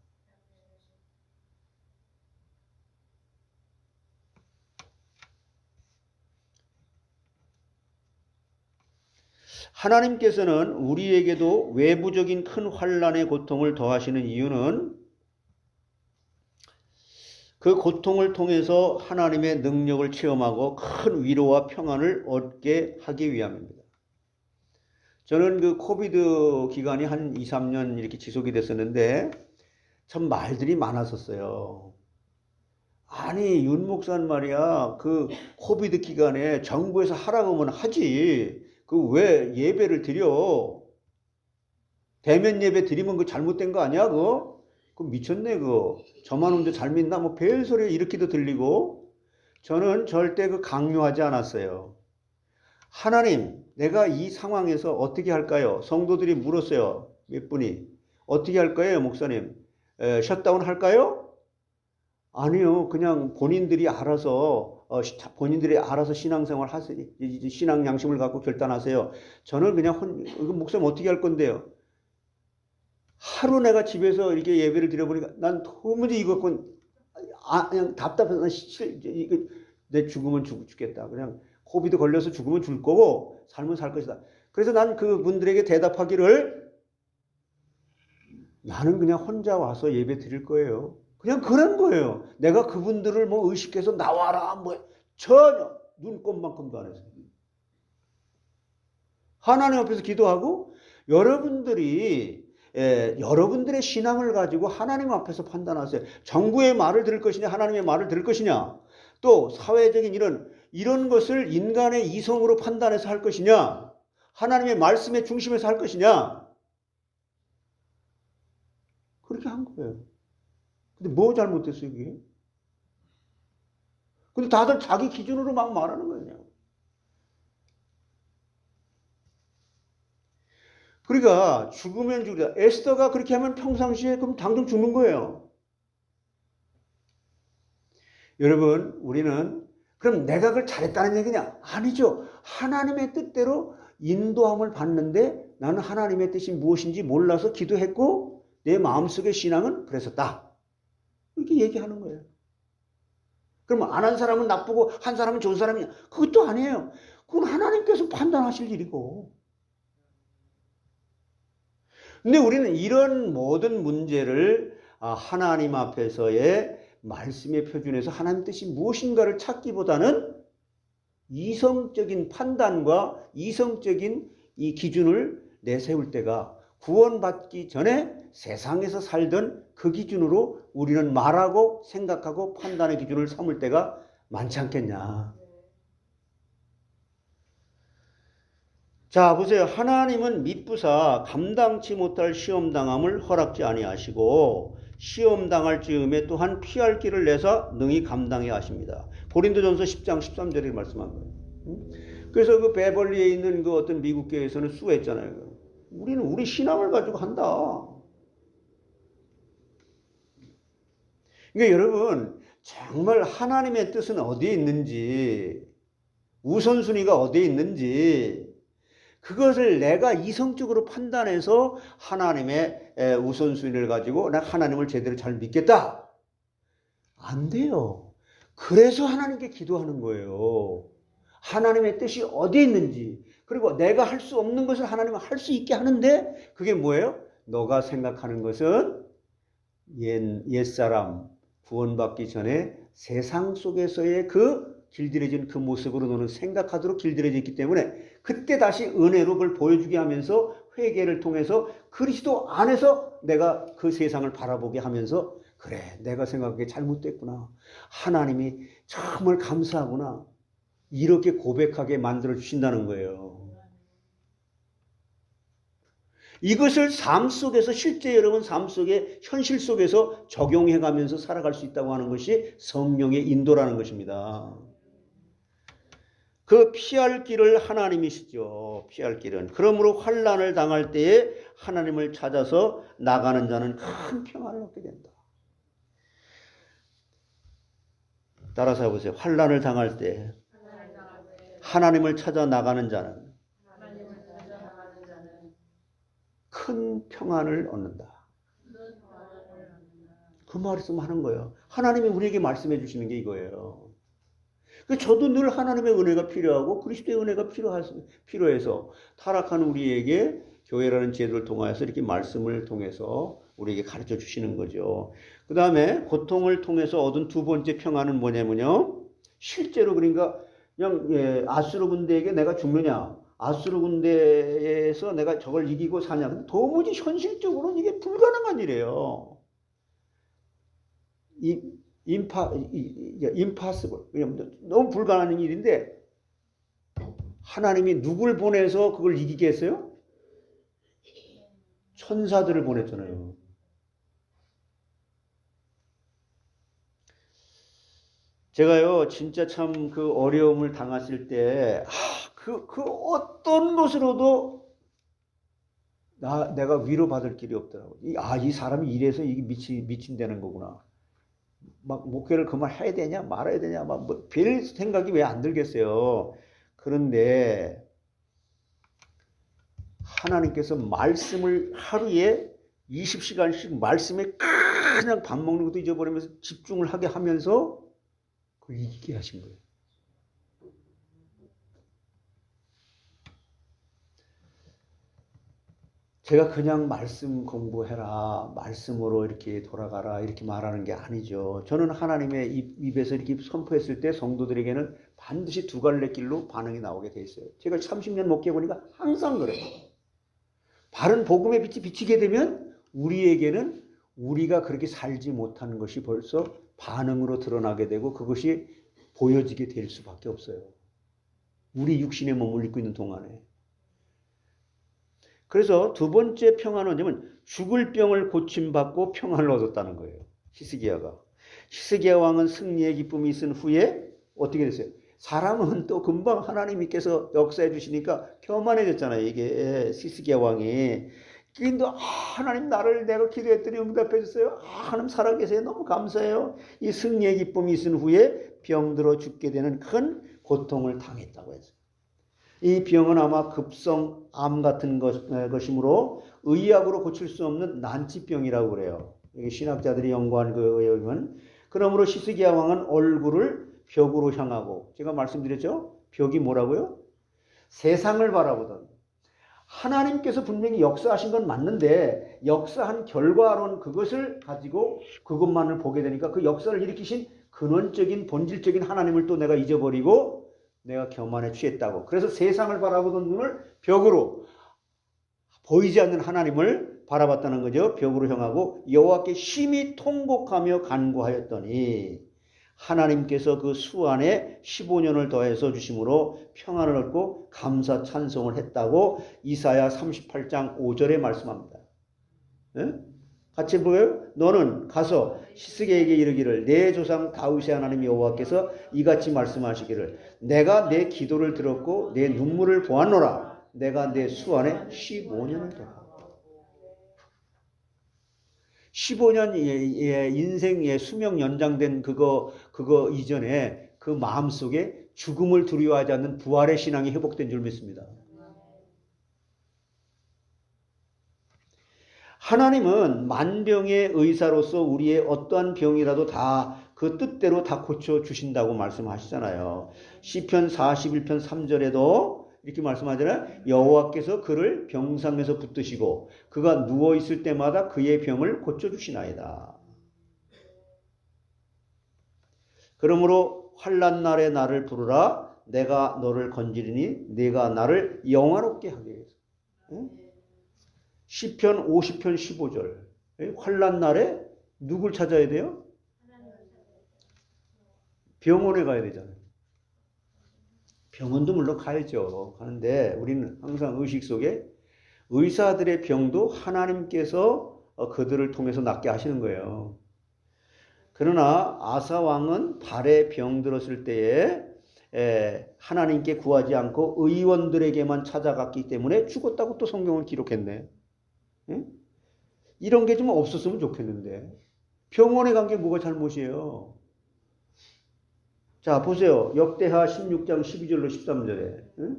하나님께서는 우리에게도 외부적인 큰 환난의 고통을 더하시는 이유는 그 고통을 통해서 하나님의 능력을 체험하고 큰 위로와 평안을 얻게 하기 위함입니다. 저는 그 코비드 기간이 한 2, 3년 이렇게 지속이 됐었는데 참 말들이 많았었어요. 아니 윤 목사는 말이야, 그 코비드 기간에 정부에서 하라고 하면 하지, 그 왜 예배를 드려? 대면 예배 드리면 그 잘못된 거 아니야? 그 미쳤네. 저만 혼자 잘 믿나? 뭐 별소리 이렇게도 들리고. 저는 절대 그 강요하지 않았어요. 하나님, 내가 이 상황에서 어떻게 할까요? 성도들이 물었어요. 몇 분이. 어떻게 할 거예요, 목사님? 셧다운 할까요? 아니요. 그냥 본인들이 알아서 신앙생활 하세요. 신앙 양심을 갖고 결단하세요. 저는 그냥 목사님 어떻게 할 건데요? 하루 내가 집에서 이렇게 예배를 드려보니까 난 도무지 그냥 답답해서 내 죽으면 죽겠다. 그냥 코비드 걸려서 죽으면 죽을 거고 살면 살 것이다. 그래서 난 그분들에게 대답하기를, 나는 그냥 혼자 와서 예배 드릴 거예요. 그냥 그런 거예요. 내가 그분들을 뭐 의식해서 나와라 뭐 전혀 눈꼽만큼도 안 했어요. 하나님 앞에서 기도하고 여러분들이 여러분들의 신앙을 가지고 하나님 앞에서 판단하세요. 정부의 말을 들을 것이냐 하나님의 말을 들을 것이냐, 또 사회적인 이런 것을 인간의 이성으로 판단해서 할 것이냐 하나님의 말씀의 중심에서 할 것이냐, 그렇게 한 거예요. 근데 뭐 잘못됐어요 이게? 근데 다들 자기 기준으로 막 말하는 거예요. 그러니까 죽으면 죽으라. 에스더가 그렇게 하면 평상시에 그럼 당장 죽는 거예요. 여러분, 우리는 그럼 내가 그걸 잘했다는 얘기냐? 아니죠. 하나님의 뜻대로 인도함을 받는데 나는 하나님의 뜻이 무엇인지 몰라서 기도했고 내 마음속의 신앙은 그랬었다. 이렇게 얘기하는 거예요. 그럼 안 한 사람은 나쁘고 한 사람은 좋은 사람이냐? 그것도 아니에요. 그건 하나님께서 판단하실 일이고. 근데 우리는 이런 모든 문제를 하나님 앞에서의 말씀의 표준에서 하나님 뜻이 무엇인가를 찾기보다는 이성적인 판단과 이성적인 이 기준을 내세울 때가, 구원받기 전에 세상에서 살던 그 기준으로 우리는 말하고 생각하고 판단의 기준을 삼을 때가 많지 않겠냐. 자, 보세요. 하나님은 미쁘사 감당치 못할 시험당함을 허락지 아니하시고 시험당할 즈음에 또한 피할 길을 내사 능히 감당해 하십니다. 고린도전서 10장 13절에 말씀한 거예요. 그래서 그 베벌리에 있는 그 어떤 미국 교회에서는 수했잖아요. 우리는 우리 신앙을 가지고 한다. 그러니까 여러분, 정말 하나님의 뜻은 어디에 있는지 우선순위가 어디에 있는지 그것을 내가 이성적으로 판단해서 하나님의 우선순위를 가지고 나 하나님을 제대로 잘 믿겠다. 안 돼요. 그래서 하나님께 기도하는 거예요. 하나님의 뜻이 어디에 있는지, 그리고 내가 할 수 없는 것을 하나님은 할 수 있게 하는데 그게 뭐예요? 너가 생각하는 것은 옛사람 구원받기 전에 세상 속에서의 그 길들여진 그 모습으로 너는 생각하도록 길들여져 있기 때문에 그때 다시 은혜로 그걸 보여주게 하면서 회개를 통해서 그리스도 안에서 내가 그 세상을 바라보게 하면서 그래, 내가 생각하기에 잘못됐구나. 하나님이 정말 감사하구나. 이렇게 고백하게 만들어 주신다는 거예요. 이것을 삶 속에서 실제 여러분 삶 속에 현실 속에서 적용해 가면서 살아갈 수 있다고 하는 것이 성령의 인도라는 것입니다. 그 피할 길을 하나님이시죠. 피할 길은. 그러므로 환난을 당할 때에 하나님을 찾아서 나가는 자는 큰 평안을 얻게 된다. 따라서 해보세요. 환난을 당할 때 하나님을 찾아 나가는 자는 큰 평안을 얻는다. 그 말씀 하는 거예요. 하나님이 우리에게 말씀해 주시는 게 이거예요. 저도 늘 하나님의 은혜가 필요하고 그리스도의 은혜가 필요해서 타락한 우리에게 교회라는 제도를 통해서 이렇게 말씀을 통해서 우리에게 가르쳐 주시는 거죠. 그 다음에 고통을 통해서 얻은 두 번째 평안은 뭐냐면요. 실제로 그러니까 그냥 아수르 군대에게 내가 죽느냐, 아수르 군대에서 내가 저걸 이기고 사냐. 근데 도무지 현실적으로는 이게 불가능한 일이에요. impossible. 너무 불가능한 일인데 하나님이 누굴 보내서 그걸 이기게 했어요? 천사들을 보냈잖아요. 제가요, 진짜 참 그 어려움을 당하실 때, 그 어떤 것으로도 내가 위로받을 길이 없더라고요. 이 사람이 이래서 이게 미친다는 거구나. 막 목회를 그만해야 되냐, 말아야 되냐, 별 생각이 왜 안 들겠어요. 그런데 하나님께서 말씀을 하루에 20시간씩 말씀에 그냥 밥 먹는 것도 잊어버리면서 집중을 하게 하면서 그걸 이기게 하신 거예요. 제가 그냥 말씀 공부해라, 말씀으로 이렇게 돌아가라 이렇게 말하는 게 아니죠. 저는 하나님의 입에서 이렇게 선포했을 때 성도들에게는 반드시 두 갈래 길로 반응이 나오게 돼 있어요. 제가 30년 목회 보니까 항상 그래요. 바른 복음의 빛이 비치게 되면 우리에게는 우리가 그렇게 살지 못하는 것이 벌써 반응으로 드러나게 되고 그것이 보여지게 될 수밖에 없어요. 우리 육신의 몸을 입고 있는 동안에. 그래서 두 번째 평안은 뭐냐면 죽을 병을 고침받고 평안을 얻었다는 거예요. 히스기야가. 히스기야 왕은 승리의 기쁨이 있은 후에 어떻게 됐어요? 사람은 또 금방 하나님께서 역사해 주시니까 교만해졌잖아요. 이게 히스기야 왕이. 근데 하나님 내가 기도했더니 응답해 줬어요. 하나님 살아계세요. 너무 감사해요. 이 승리의 기쁨이 있은 후에 병들어 죽게 되는 큰 고통을 당했다고 했어요. 이 병은 아마 급성암 같은 것이므로 의학으로 고칠 수 없는 난치병이라고 그래요. 이게 신학자들이 연구한 거에 의하면. 그러므로 히스기야 왕은 얼굴을 벽으로 향하고, 제가 말씀드렸죠? 벽이 뭐라고요? 세상을 바라보던. 하나님께서 분명히 역사하신 건 맞는데 역사한 결과론 그것을 가지고 그것만을 보게 되니까 그 역사를 일으키신 근원적인 본질적인 하나님을 또 내가 잊어버리고 내가 교만에 취했다고. 그래서 세상을 바라보던 눈을 벽으로, 보이지 않는 하나님을 바라봤다는 거죠. 벽으로 향하고 여호와께 심히 통곡하며 간구하였더니 하나님께서 그 수 안에 15년을 더해서 주심으로 평안을 얻고 감사 찬송을 했다고 이사야 38장 5절에 말씀합니다. 네? 같이 보여요? 너는 가서 히스기야에게 이르기를 내 조상 다윗의 하나님 여호와께서 이같이 말씀하시기를 내가 내 기도를 들었고 내 눈물을 보았노라. 내가 내 수 안에 15년을 더하고. 15년 인생의 수명 연장된 그거 이전에 그 마음속에 죽음을 두려워하지 않는 부활의 신앙이 회복된 줄 믿습니다. 하나님은 만병의 의사로서 우리의 어떠한 병이라도 다 그 뜻대로 다 고쳐주신다고 말씀하시잖아요. 시편 41편 3절에도 이렇게 말씀하잖아요. 여호와께서 그를 병상에서 붙드시고 그가 누워있을 때마다 그의 병을 고쳐주시나이다. 그러므로 환난 날에 나를 부르라. 내가 너를 건지리니 네가 나를 영화롭게 하게 해서. 시편 50편 15절. 환난 날에 누굴 찾아야 돼요? 병원에 가야 되잖아요. 병원도 물론 가야죠. 가는데 우리는 항상 의식 속에 의사들의 병도 하나님께서 그들을 통해서 낫게 하시는 거예요. 그러나 아사 왕은 발에 병 들었을 때에 하나님께 구하지 않고 의원들에게만 찾아갔기 때문에 죽었다고 또 성경은 기록했네. 응? 이런 게 좀 없었으면 좋겠는데 병원에 간 게 뭐가 잘못이에요? 자, 보세요. 역대하 16장 12절로 13절에. 응?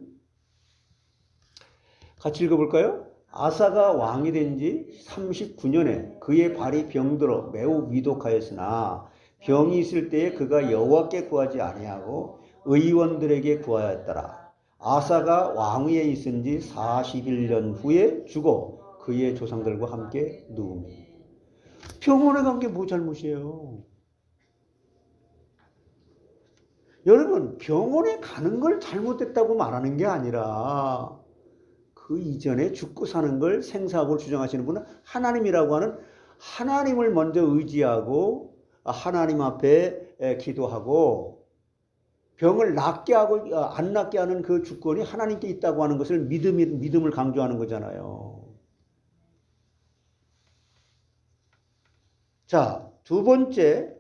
같이 읽어볼까요? 아사가 왕이 된 지 39년에 그의 발이 병들어 매우 위독하였으나 병이 있을 때에 그가 여호와께 구하지 아니하고 의원들에게 구하였더라. 아사가 왕위에 있은 지 41년 후에 죽어 그의 조상들과 함께 누우니. 병원에 간 게 뭐 잘못이에요? 여러분, 병원에 가는 걸 잘못됐다고 말하는 게 아니라 그 이전에 죽고 사는 걸 생사하고 주장하시는 분은 하나님이라고 하는 하나님을 먼저 의지하고 하나님 앞에 기도하고 병을 낫게 하고 안 낫게 하는 그 주권이 하나님께 있다고 하는 것을 믿음을 강조하는 거잖아요. 자, 두 번째,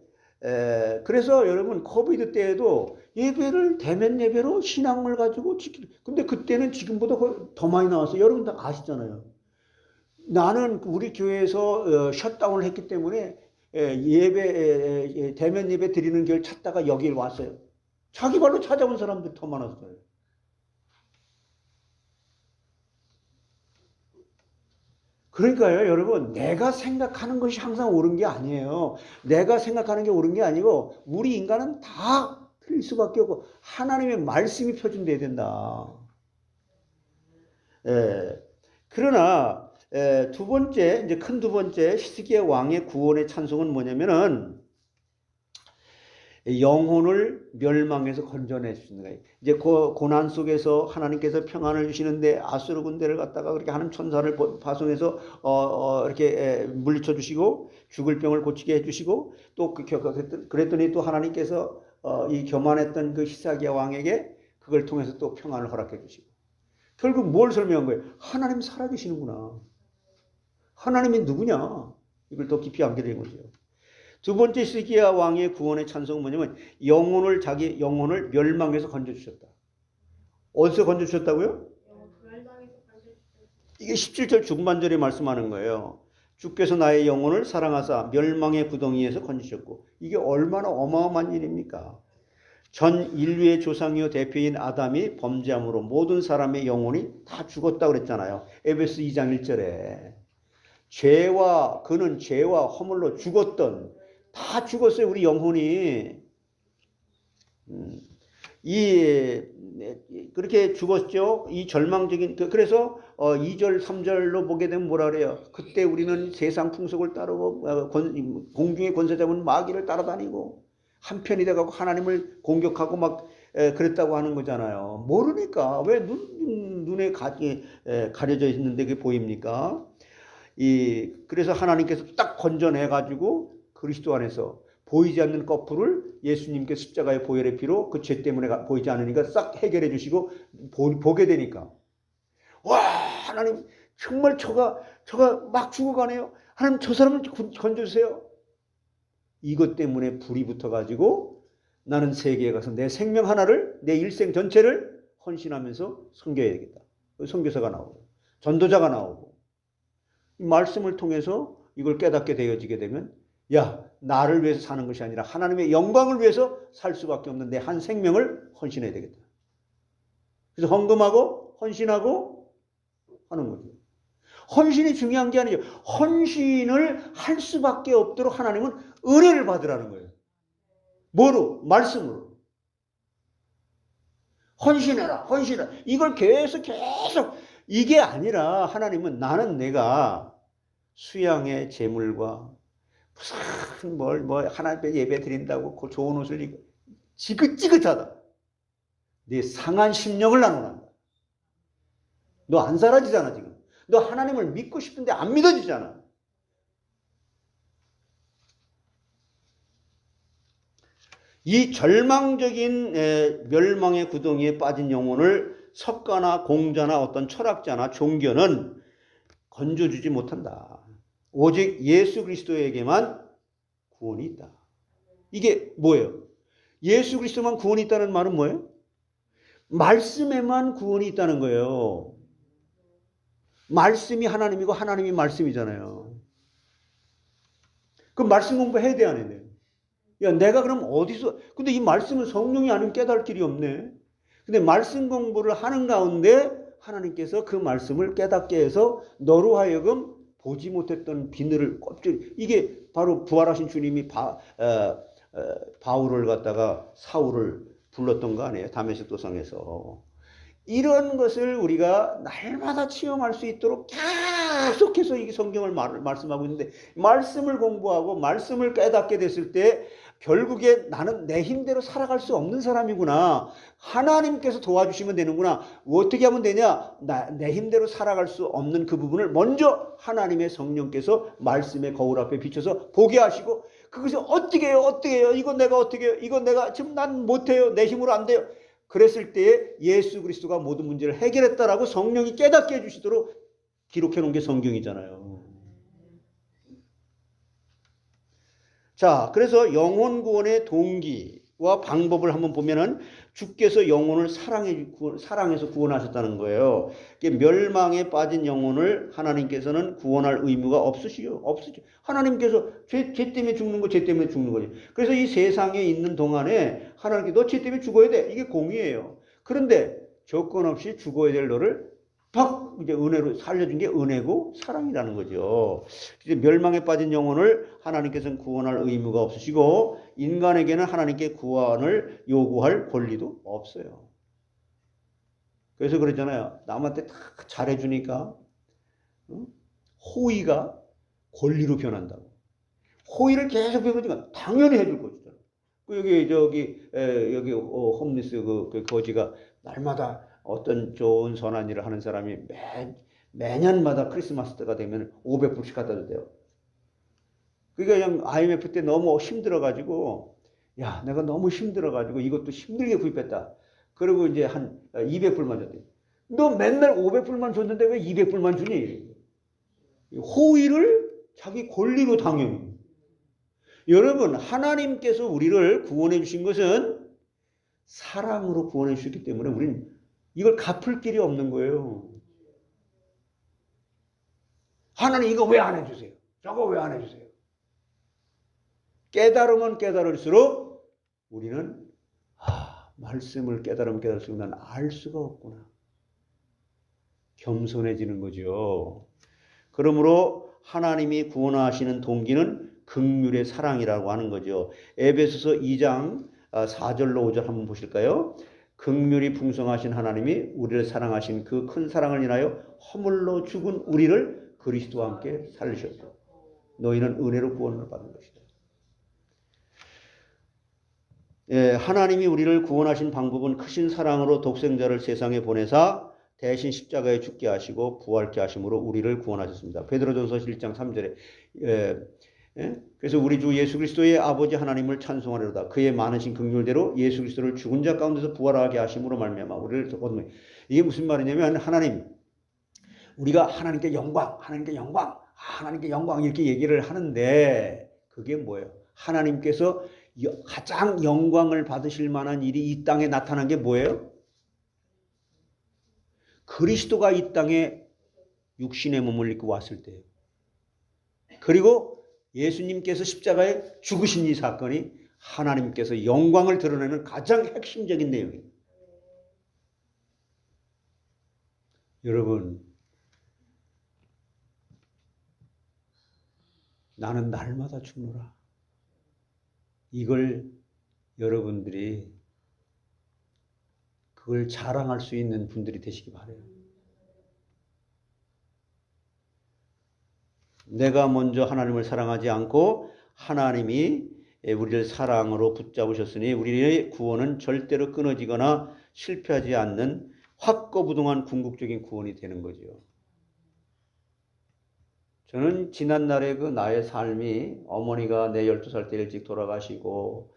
그래서 여러분 코비드 때에도 예배를 대면 예배로 신앙을 가지고 근데 그때는 지금보다 더 많이 나왔어요. 여러분 다 아시잖아요. 나는 우리 교회에서 셧다운을 했기 때문에 예배 대면 예배 드리는 길 찾다가 여길 왔어요. 자기 발로 찾아온 사람들이 더 많았어요. 그러니까요, 여러분, 내가 생각하는 것이 항상 옳은 게 아니에요. 내가 생각하는 게 옳은 게 아니고 우리 인간은 다 틀릴 수밖에 없고 하나님의 말씀이 표준돼야 된다. 그러나 두 번째, 이제 큰 두 번째 히스기야 왕의 구원의 찬송은 뭐냐면은 영혼을 멸망에서 건져내 주시는 거예요. 이제 고난 속에서 하나님께서 평안을 주시는데 아수르 군대를 갖다가 그렇게 하는 천사를 파송해서 이렇게 물리쳐 주시고 죽을 병을 고치게 해 주시고 또 그랬더니 또 하나님께서 이 교만했던 그 히스기야 왕에게 그걸 통해서 또 평안을 허락해 주시고 결국 뭘 설명한 거예요? 하나님 살아계시는구나. 하나님이 누구냐? 이걸 더 깊이 알게 된 거죠. 두 번째 히스기야 왕의 구원의 찬송은 뭐냐면 자기 영혼을 멸망에서 건져주셨다. 어디서 건져주셨다고요? 이게 17절 중반절에 말씀하는 거예요. 주께서 나의 영혼을 사랑하사 멸망의 구덩이에서 건지셨고 이게 얼마나 어마어마한 일입니까? 전 인류의 조상이요 대표인 아담이 범죄함으로 모든 사람의 영혼이 다 죽었다 그랬잖아요. 에베소 2장 1절에 그는 죄와 허물로 죽었던 다 죽었어요. 우리 영혼이 그렇게 죽었죠. 이 절망적인 그래서 2절 3절로 보게 되면 뭐라 그래요? 그때 우리는 세상 풍속을 따르고 공중의 권세 잡은 마귀를 따라다니고 한편이 돼가고 하나님을 공격하고 막 그랬다고 하는 거잖아요. 모르니까 왜 눈에 가려져 있는데 그게 보입니까? 그래서 하나님께서 딱 건져내가지고 그리스도 안에서 보이지 않는 거풀을 예수님께 십자가의 보혈의 피로 그 죄 때문에 보이지 않으니까 싹 해결해 주시고 보게 되니까 와 하나님 정말 저가 막 죽어가네요. 하나님 저 사람을 건져주세요. 이것 때문에 불이 붙어가지고 나는 세계에 가서 내 생명 하나를 내 일생 전체를 헌신하면서 섬겨야 되겠다. 선교사가 나오고 전도자가 나오고 이 말씀을 통해서 이걸 깨닫게 되어지게 되면 야 나를 위해서 사는 것이 아니라 하나님의 영광을 위해서 살 수밖에 없는 내 한 생명을 헌신해야 되겠다. 그래서 헌금하고 헌신하고 하는 거죠. 헌신이 중요한 게 아니죠. 헌신을 할 수밖에 없도록 하나님은 은혜를 받으라는 거예요. 뭐로? 말씀으로. 헌신해라, 헌신해라. 이걸 계속 이게 아니라 하나님은 나는 내가 수양의 제물과 무슨 하나님 앞에 예배 드린다고 그 좋은 옷을 입고 지긋지긋하다. 네 상한 심령을 나누란다. 너 안 사라지잖아 지금. 너 하나님을 믿고 싶은데 안 믿어지잖아. 이 절망적인 멸망의 구덩이에 빠진 영혼을 석가나 공자나 어떤 철학자나 종교는 건져주지 못한다. 오직 예수 그리스도에게만 구원이 있다. 이게 뭐예요? 예수 그리스도만 구원이 있다는 말은 뭐예요? 말씀에만 구원이 있다는 거예요. 말씀이 하나님이고 하나님이 말씀이잖아요. 그럼 말씀 공부해야 돼, 안 해야 돼? 야, 내가 그럼 어디서, 근데 이 말씀은 성령이 아니면 깨달을 길이 없네. 근데 말씀 공부를 하는 가운데 하나님께서 그 말씀을 깨닫게 해서 너로 하여금 보지 못했던 비늘을 껍질, 이게 바로 부활하신 주님이 바울을 갖다가 사울을 불렀던 거 아니에요? 다메섹 도상에서. 이런 것을 우리가 날마다 체험할 수 있도록 계속해서 이 성경을 말씀하고 있는데, 말씀을 공부하고 말씀을 깨닫게 됐을 때 결국에 나는 내 힘대로 살아갈 수 없는 사람이구나. 하나님께서 도와주시면 되는구나. 어떻게 하면 되냐? 내 힘대로 살아갈 수 없는 그 부분을 먼저 하나님의 성령께서 말씀의 거울 앞에 비춰서 보게 하시고, 그것을 어떻게 해요? 이건 내가 어떻게 해요? 이건 내가 지금 난 못해요. 내 힘으로 안 돼요. 그랬을 때에 예수 그리스도가 모든 문제를 해결했다라고 성령이 깨닫게 해주시도록 기록해 놓은 게 성경이잖아요. 자, 그래서 영혼 구원의 동기와 방법을 한번 보면은 주께서 영혼을 사랑해서 구원하셨다는 거예요. 멸망에 빠진 영혼을 하나님께서는 구원할 의무가 없으시죠. 하나님께서 죄 때문에 죽는 거, 죄 때문에 죽는 거지. 그래서 이 세상에 있는 동안에 하나님께 너 죄 때문에 죽어야 돼. 이게 공의예요. 그런데 조건 없이 죽어야 될 너를 팍 이제 은혜로 살려준 게 은혜고 사랑이라는 거죠. 이제 멸망에 빠진 영혼을 하나님께서는 구원할 의무가 없으시고 인간에게는 하나님께 구원을 요구할 권리도 없어요. 그래서 그러잖아요. 남한테 다 잘해주니까 호의가 권리로 변한다고. 호의를 계속 베푸니까 당연히 해줄 거죠. 여기 홈리스 그 거지가 날마다 어떤 좋은 선한 일을 하는 사람이 매년마다 크리스마스 때가 되면 500불씩 갖다 준대요. 그러니까 그냥 IMF 때 너무 힘들어가지고, 야, 내가 너무 힘들어가지고 이것도 힘들게 구입했다. 그리고 이제 한 200불만 줬대. 너 맨날 500불만 줬는데 왜 200불만 주니? 호의를 자기 권리로 당연히. 여러분, 하나님께서 우리를 구원해 주신 것은 사랑으로 구원해 주셨기 때문에 우리는 이걸 갚을 길이 없는 거예요. 하나님 이거 왜 안 해주세요? 저거 왜 안 해주세요? 깨달으면 깨달을수록 우리는 말씀을 깨달으면 깨달을수록 난 알 수가 없구나. 겸손해지는 거죠. 그러므로 하나님이 구원하시는 동기는 긍휼의 사랑이라고 하는 거죠. 에베소서 2장 4절로 5절 한번 보실까요? 긍휼이 풍성하신 하나님이 우리를 사랑하신 그 큰 사랑을 인하여 허물로 죽은 우리를 그리스도와 함께 살리셨고 너희는 은혜로 구원을 받은 것이다. 예, 하나님이 우리를 구원하신 방법은 크신 사랑으로 독생자를 세상에 보내사 대신 십자가에 죽게 하시고 부활케 하심으로 우리를 구원하셨습니다. 베드로전서 1장 3절에 그래서 우리 주 예수 그리스도의 아버지 하나님을 찬송하리로다. 그의 많으신 긍휼대로 예수 그리스도를 죽은 자 가운데서 부활하게 하심으로 말미암아 우리를 얻는. 이게 무슨 말이냐면 하나님, 우리가 하나님께 영광 이렇게 얘기를 하는데 그게 뭐예요? 하나님께서 가장 영광을 받으실 만한 일이 이 땅에 나타난 게 뭐예요? 그리스도가 이 땅에 육신의 몸을 입고 왔을 때예요. 그리고 예수님께서 십자가에 죽으신 이 사건이 하나님께서 영광을 드러내는 가장 핵심적인 내용이에요. 여러분, 나는 날마다 죽노라. 이걸 여러분들이 그걸 자랑할 수 있는 분들이 되시기 바라요. 내가 먼저 하나님을 사랑하지 않고 하나님이 우리를 사랑으로 붙잡으셨으니 우리의 구원은 절대로 끊어지거나 실패하지 않는 확고부동한 궁극적인 구원이 되는 거죠. 저는 지난날의 그 나의 삶이 어머니가 내 12살 때 일찍 돌아가시고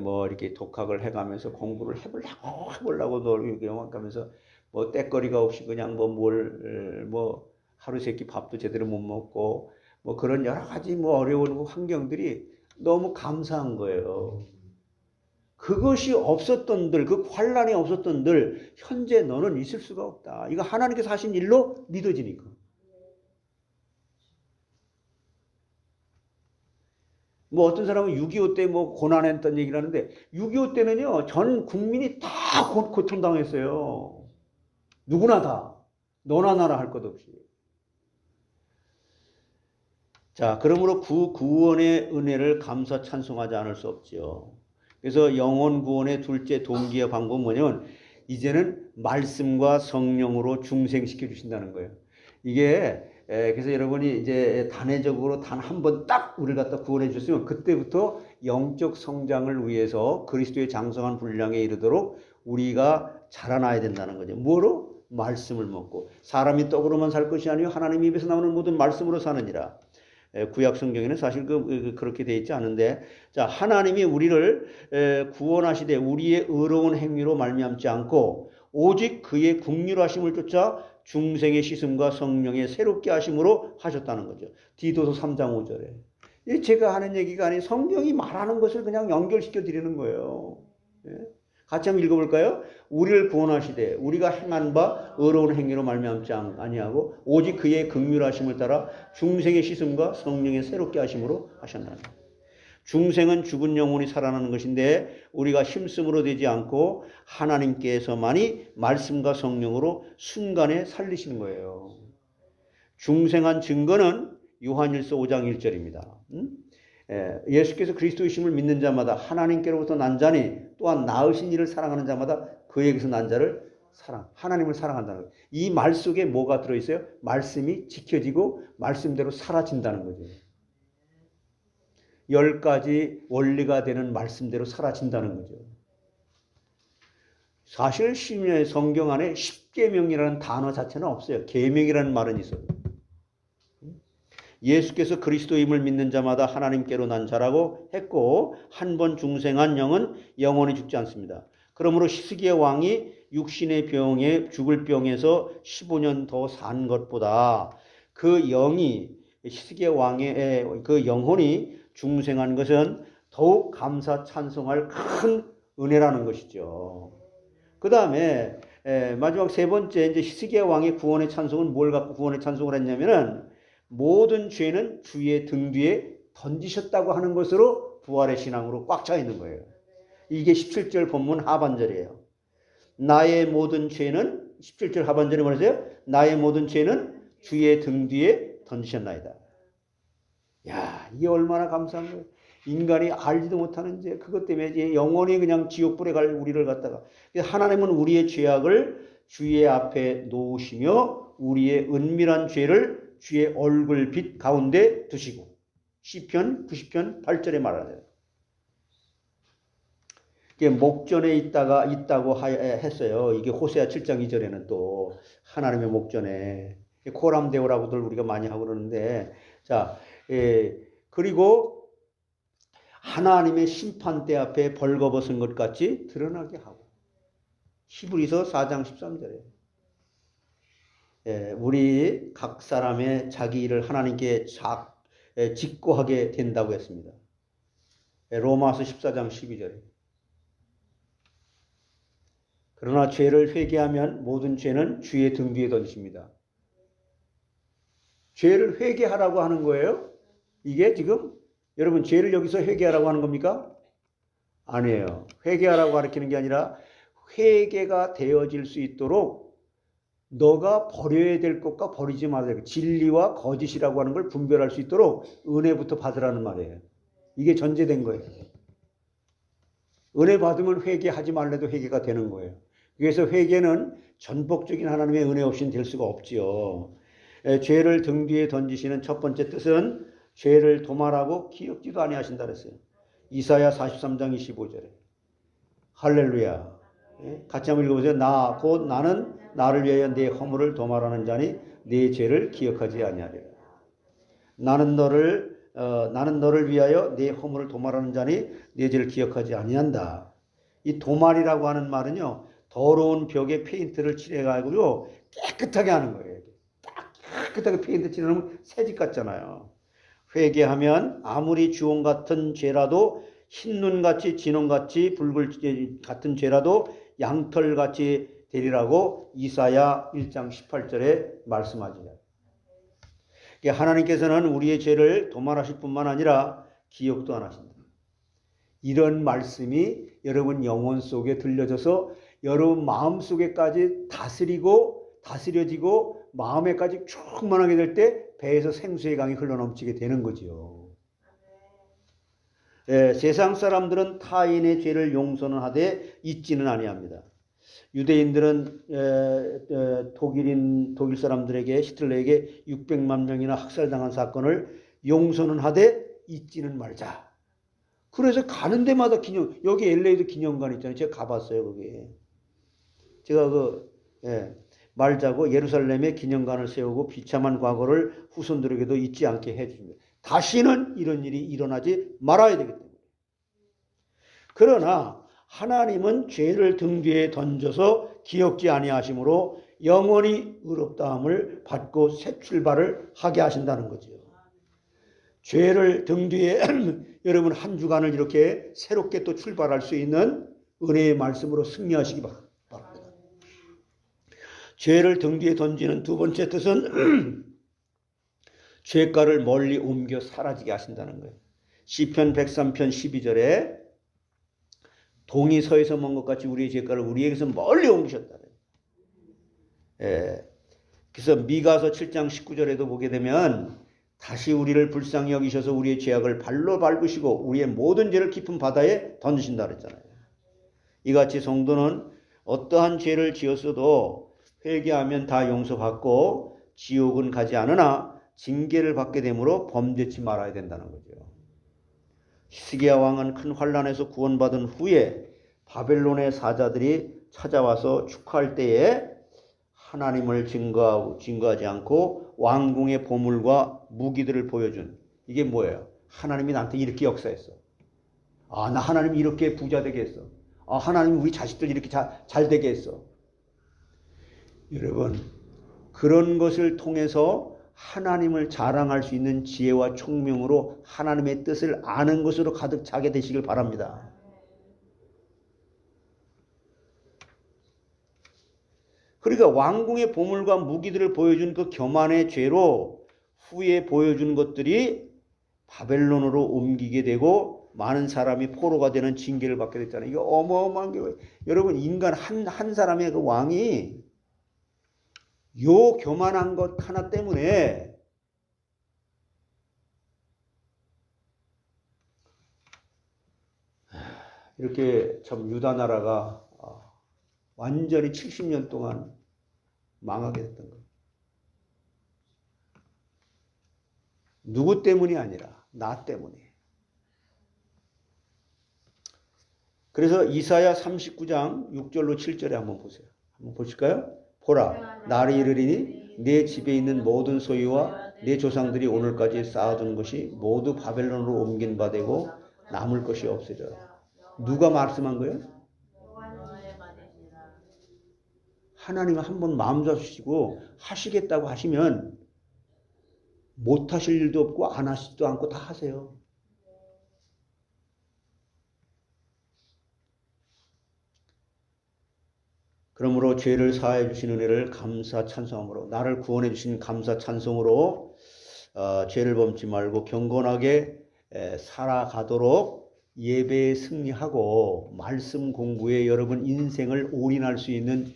뭐 이렇게 독학을 해가면서 공부를 해보려고 노력하면서 뭐 때거리가 없이 그냥 뭐 하루 세끼 밥도 제대로 못 먹고 뭐 그런 여러 가지 뭐 어려운 환경들이 너무 감사한 거예요. 그것이 없었던들, 그 환란이 없었던들 현재 너는 있을 수가 없다. 이거 하나님께서 하신 일로 믿어지니까. 뭐 어떤 사람은 6.25 때 뭐 고난했던 얘기를 하는데 6.25 때는요 전 국민이 다 고통당했어요. 누구나 다. 너나 나나 할 것 없이. 자, 그러므로 구원의 은혜를 감사 찬송하지 않을 수 없지요. 그래서 영혼 구원의 둘째 동기의 방법은 뭐냐면 이제는 말씀과 성령으로 중생시켜 주신다는 거예요. 이게 그래서 여러분이 이제 단회적으로 단 한 번 딱 우리를 갖다 구원해 주셨으면 그때부터 영적 성장을 위해서 그리스도의 장성한 분량에 이르도록 우리가 자라나야 된다는 거죠. 뭐로? 말씀을 먹고. 사람이 떡으로만 살 것이 아니요 하나님 입에서 나오는 모든 말씀으로 사느니라. 구약 성경에는 사실 그렇게 되어 있지 않은데, 자, 하나님이 우리를 구원하시되 우리의 의로운 행위로 말미암지 않고 오직 그의 긍휼하심을 쫓아 중생의 씻음과 성령의 새롭게 하심으로 하셨다는 거죠. 디도서 3장 5절에. 제가 하는 얘기가 아닌 성경이 말하는 것을 그냥 연결시켜 드리는 거예요. 같이 한번 읽어볼까요? 우리를 구원하시되 우리가 행한 바 의로운 행위로 말미암지 아니하고 오직 그의 긍휼하심을 따라 중생의 씻음과 성령의 새롭게 하심으로 하셨나니. 중생은 죽은 영혼이 살아나는 것인데 우리가 힘쓰므로 되지 않고 하나님께서만이 말씀과 성령으로 순간에 살리시는 거예요. 중생한 증거는 요한일서 5장 1절입니다. 예수께서 그리스도이심을 믿는 자마다 하나님께로부터 난 자니 또한 낳으신 이를 사랑하는 자마다 그에게서 난 자를 하나님을 사랑한다는 거예요. 이 말 속에 뭐가 들어있어요? 말씀이 지켜지고 말씀대로 사라진다는 거죠. 10가지 원리가 되는 말씀대로 사라진다는 거죠. 사실 성경 안에 십계명이라는 단어 자체는 없어요. 계명이라는 말은 있어요. 예수께서 그리스도임을 믿는 자마다 하나님께로 난 자라고 했고 한 번 중생한 영은 영원히 죽지 않습니다. 그러므로 히스기야 왕이 육신의 병에 죽을 병에서 15년 더 산 것보다 그 영이 히스기야 왕의 그 영혼이 중생한 것은 더욱 감사 찬송할 큰 은혜라는 것이죠. 그 다음에 마지막 세 번째 이제 히스기야 왕의 구원의 찬송은 뭘 갖고 구원의 찬송을 했냐면은 모든 죄는 주의 등 뒤에 던지셨다고 하는 것으로 부활의 신앙으로 꽉 차 있는 거예요. 이게 17절 본문 하반절이에요. 나의 모든 죄는 17절 하반절에 뭐라세요? 나의 모든 죄는 주의 등 뒤에 던지셨나이다. 야, 이게 얼마나 감사한 거예요. 인간이 알지도 못하는 죄, 그것 때문에 이제 영원히 그냥 지옥불에 갈 우리를 갖다가 하나님은 우리의 죄악을 주의 앞에 놓으시며 우리의 은밀한 죄를 주의 얼굴빛 가운데 두시고 시편 90편 8절에 말하네요. 이게 목전에 있다고 했어요. 이게 호세아 7장 2절에는 또 하나님의 목전에 코람데오라고들 우리가 많이 하고 그러는데, 자, 그리고 하나님의 심판대 앞에 벌거벗은 것 같이 드러나게 하고 히브리서 4장 13절에 우리 각 사람의 자기 일을 하나님께 직고하게 된다고 했습니다. 로마서 14장 12절에 그러나 죄를 회개하면 모든 죄는 주의 등 뒤에 던집니다. 죄를 회개하라고 하는 거예요. 이게 지금 여러분 죄를 여기서 회개하라고 하는 겁니까? 아니에요. 회개하라고 가르치는 게 아니라 회개가 되어질 수 있도록 너가 버려야 될 것과 버리지 말아야 될 것, 진리와 거짓이라고 하는 걸 분별할 수 있도록 은혜부터 받으라는 말이에요. 이게 전제된 거예요. 은혜 받으면 회개하지 말래도 회개가 되는 거예요. 그래서 회개는 전폭적인 하나님의 은혜 없이는 될 수가 없지요. 죄를 등 뒤에 던지시는 첫 번째 뜻은 죄를 도말하고 기억지도 아니하신다 그랬어요. 이사야 43장 25절에. 할렐루야. 같이 한번 읽어보세요. 곧 나는 나를 위하여 내 허물을 도말하는 자니 내 죄를 기억하지 아니하리라. 나는 너를 위하여 내 허물을 도말하는 자니 내 죄를 기억하지 아니한다. 이 도말이라고 하는 말은요, 더러운 벽에 페인트를 칠해가지고 깨끗하게 하는 거예요. 딱 깨끗하게 페인트 칠하면 새집 같잖아요. 회개하면 아무리 주홍 같은 죄라도 흰눈같이 진홍같이 붉을 같은 죄라도 양털같이 되리라고 이사야 1장 18절에 말씀하죠. 하나님께서는 우리의 죄를 도말하실 뿐만 아니라 기억도 안 하신다. 이런 말씀이 여러분 영혼 속에 들려져서 여러분 마음 속에까지 다스려지고 마음에까지 충만하게 될 때 배에서 생수의 강이 흘러넘치게 되는 거지요. 세상 사람들은 타인의 죄를 용서는 하되 잊지는 아니합니다. 유대인들은 독일 사람들에게 히틀러에게 600만 명이나 학살당한 사건을 용서는 하되 잊지는 말자. 그래서 가는 데마다 여기 LA도 기념관 있잖아요. 제가 가봤어요, 거기. 제가 말자고 예루살렘에 기념관을 세우고 비참한 과거를 후손들에게도 잊지 않게 해줍니다. 다시는 이런 일이 일어나지 말아야 되기 때문에. 그러나 하나님은 죄를 등 뒤에 던져서 기억지 아니하심으로 영원히 의롭다함을 받고 새 출발을 하게 하신다는 거죠. 죄를 등 뒤에 여러분 한 주간을 이렇게 새롭게 또 출발할 수 있는 은혜의 말씀으로 승리하시기 바랍니다. 죄를 등 뒤에 던지는 두 번째 뜻은 죄가를 멀리 옮겨 사라지게 하신다는 거예요. 시편 103편 12절에 동이 서에서 먼 것 같이 우리의 죄가를 우리에게서 멀리 옮기셨다. 그래서 미가서 7장 19절에도 보게 되면 다시 우리를 불쌍히 여기셔서 우리의 죄악을 발로 밟으시고 우리의 모든 죄를 깊은 바다에 던지신다 그랬잖아요. 이같이 성도는 어떠한 죄를 지었어도 회개하면 다 용서받고 지옥은 가지 않으나 징계를 받게 되므로 범죄치 말아야 된다는 거죠. 히스기야 왕은 큰 환난에서 구원받은 후에 바벨론의 사자들이 찾아와서 축하할 때에 하나님을 증거하지 않고 왕궁의 보물과 무기들을 보여준, 이게 뭐예요? 하나님이 나한테 이렇게 역사했어. 나 하나님이 이렇게 부자 되게 했어. 하나님이 우리 자식들 이렇게 잘 되게 했어. 여러분, 그런 것을 통해서 하나님을 자랑할 수 있는 지혜와 총명으로 하나님의 뜻을 아는 것으로 가득 차게 되시길 바랍니다. 그러니까 왕궁의 보물과 무기들을 보여준 그 교만의 죄로 후에 보여준 것들이 바벨론으로 옮기게 되고 많은 사람이 포로가 되는 징계를 받게 됐잖아요. 이게 어마어마한 게 여러분, 인간 한 사람의 그 왕이 요 교만한 것 하나 때문에 이렇게 참 유다 나라가 완전히 70년 동안 망하게 됐던 거예요. 누구 때문이 아니라 나 때문에. 그래서 이사야 39장 6절로 7절에 한번 보세요. 한번 보실까요? 보라, 날이 이르리니 내 집에 있는 모든 소유와 내 조상들이 오늘까지 쌓아둔 것이 모두 바벨론으로 옮긴 바 되고 남을 것이 없어져라. 누가 말씀한 거예요? 하나님은 한번 마음 잡수시고 하시겠다고 하시면 못하실 일도 없고 안 하시지도 않고 다 하세요. 그러므로 죄를 사하여 주신 은혜를 감사 찬송함으로, 나를 구원해 주신 감사 찬송으로 죄를 범치 말고 경건하게 살아가도록 예배에 승리하고 말씀 공부에 여러분 인생을 올인할 수 있는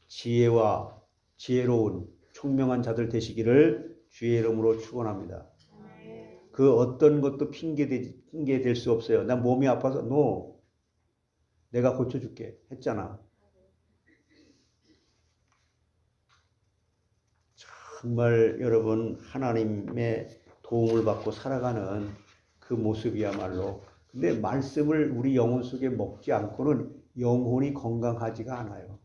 지혜와 지혜로운 총명한 자들 되시기를 주의 이름으로 축원합니다. 그 어떤 것도 핑계 될 수 없어요. 난 몸이 아파서 내가 고쳐줄게 했잖아. 정말 여러분 하나님의 도움을 받고 살아가는 그 모습이야말로, 근데 말씀을 우리 영혼 속에 먹지 않고는 영혼이 건강하지가 않아요.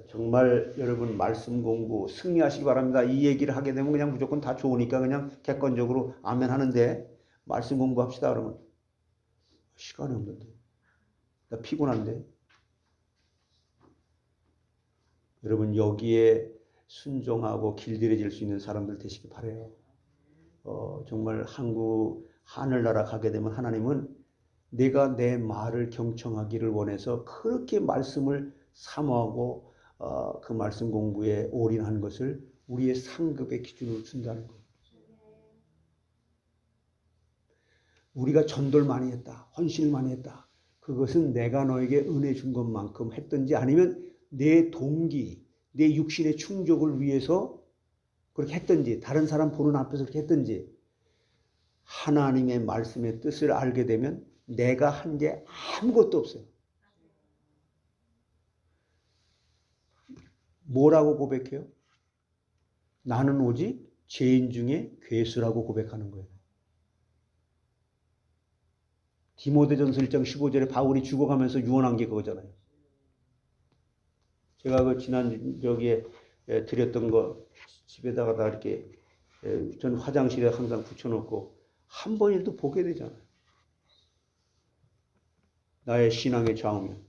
정말 여러분 말씀 공부 승리하시기 바랍니다. 이 얘기를 하게 되면 그냥 무조건 다 좋으니까 그냥 객관적으로 아멘 하는데, 말씀 공부합시다 그러면 시간이 없는데, 나 피곤한데. 여러분 여기에 순종하고 길들여질 수 있는 사람들 되시기 바라요. 정말 하늘나라 가게 되면 하나님은 내가 내 말을 경청하기를 원해서 그렇게 말씀을 사모하고 그 말씀 공부에 올인한 것을 우리의 상급의 기준으로 준다는 거예요. 우리가 전도를 많이 했다, 헌신을 많이 했다, 그것은 내가 너에게 은혜 준 것만큼 했든지 아니면 내 동기, 내 육신의 충족을 위해서 그렇게 했든지, 다른 사람 보는 앞에서 그렇게 했든지, 하나님의 말씀의 뜻을 알게 되면 내가 한 게 아무것도 없어요. 뭐라고 고백해요? 나는 오직 죄인 중에 괴수라고 고백하는 거예요. 디모데전서 1장 15절에 바울이 죽어가면서 유언한 게 그거잖아요. 제가 그 지난 저기에 드렸던 거 집에다가 다 이렇게 전 화장실에 항상 붙여놓고 한 번이라도 보게 되잖아요. 나의 신앙의 좌우면.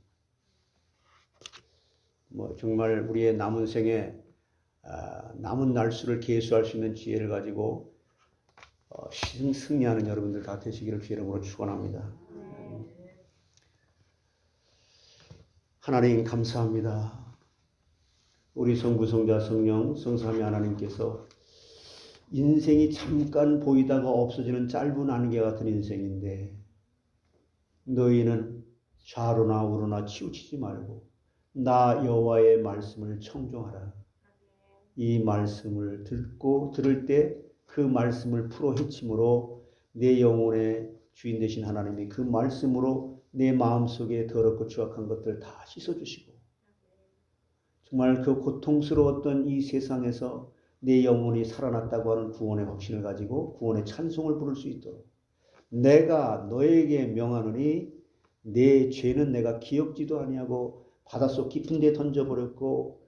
정말 우리의 남은 생에 남은 날수를 계수할 수 있는 지혜를 가지고 승리하는 여러분들 다 되시기를 주의 이름으로 축원합니다. 하나님 감사합니다. 우리 성부, 성자, 성령, 성삼위 하나님께서 인생이 잠깐 보이다가 없어지는 짧은 안개 같은 인생인데, 너희는 좌로나 우로나 치우치지 말고 나 여호와의 말씀을 청종하라. 이 말씀을 들을 때 그 말씀을 풀어 헤침으로 내 영혼의 주인 되신 하나님이 그 말씀으로 내 마음속에 더럽고 추악한 것들 다 씻어주시고, 정말 그 고통스러웠던 이 세상에서 내 영혼이 살아났다고 하는 구원의 확신을 가지고 구원의 찬송을 부를 수 있도록, 내가 너에게 명하노니 내 죄는 내가 기억지도 아니하고 바닷속 깊은 데 던져버렸고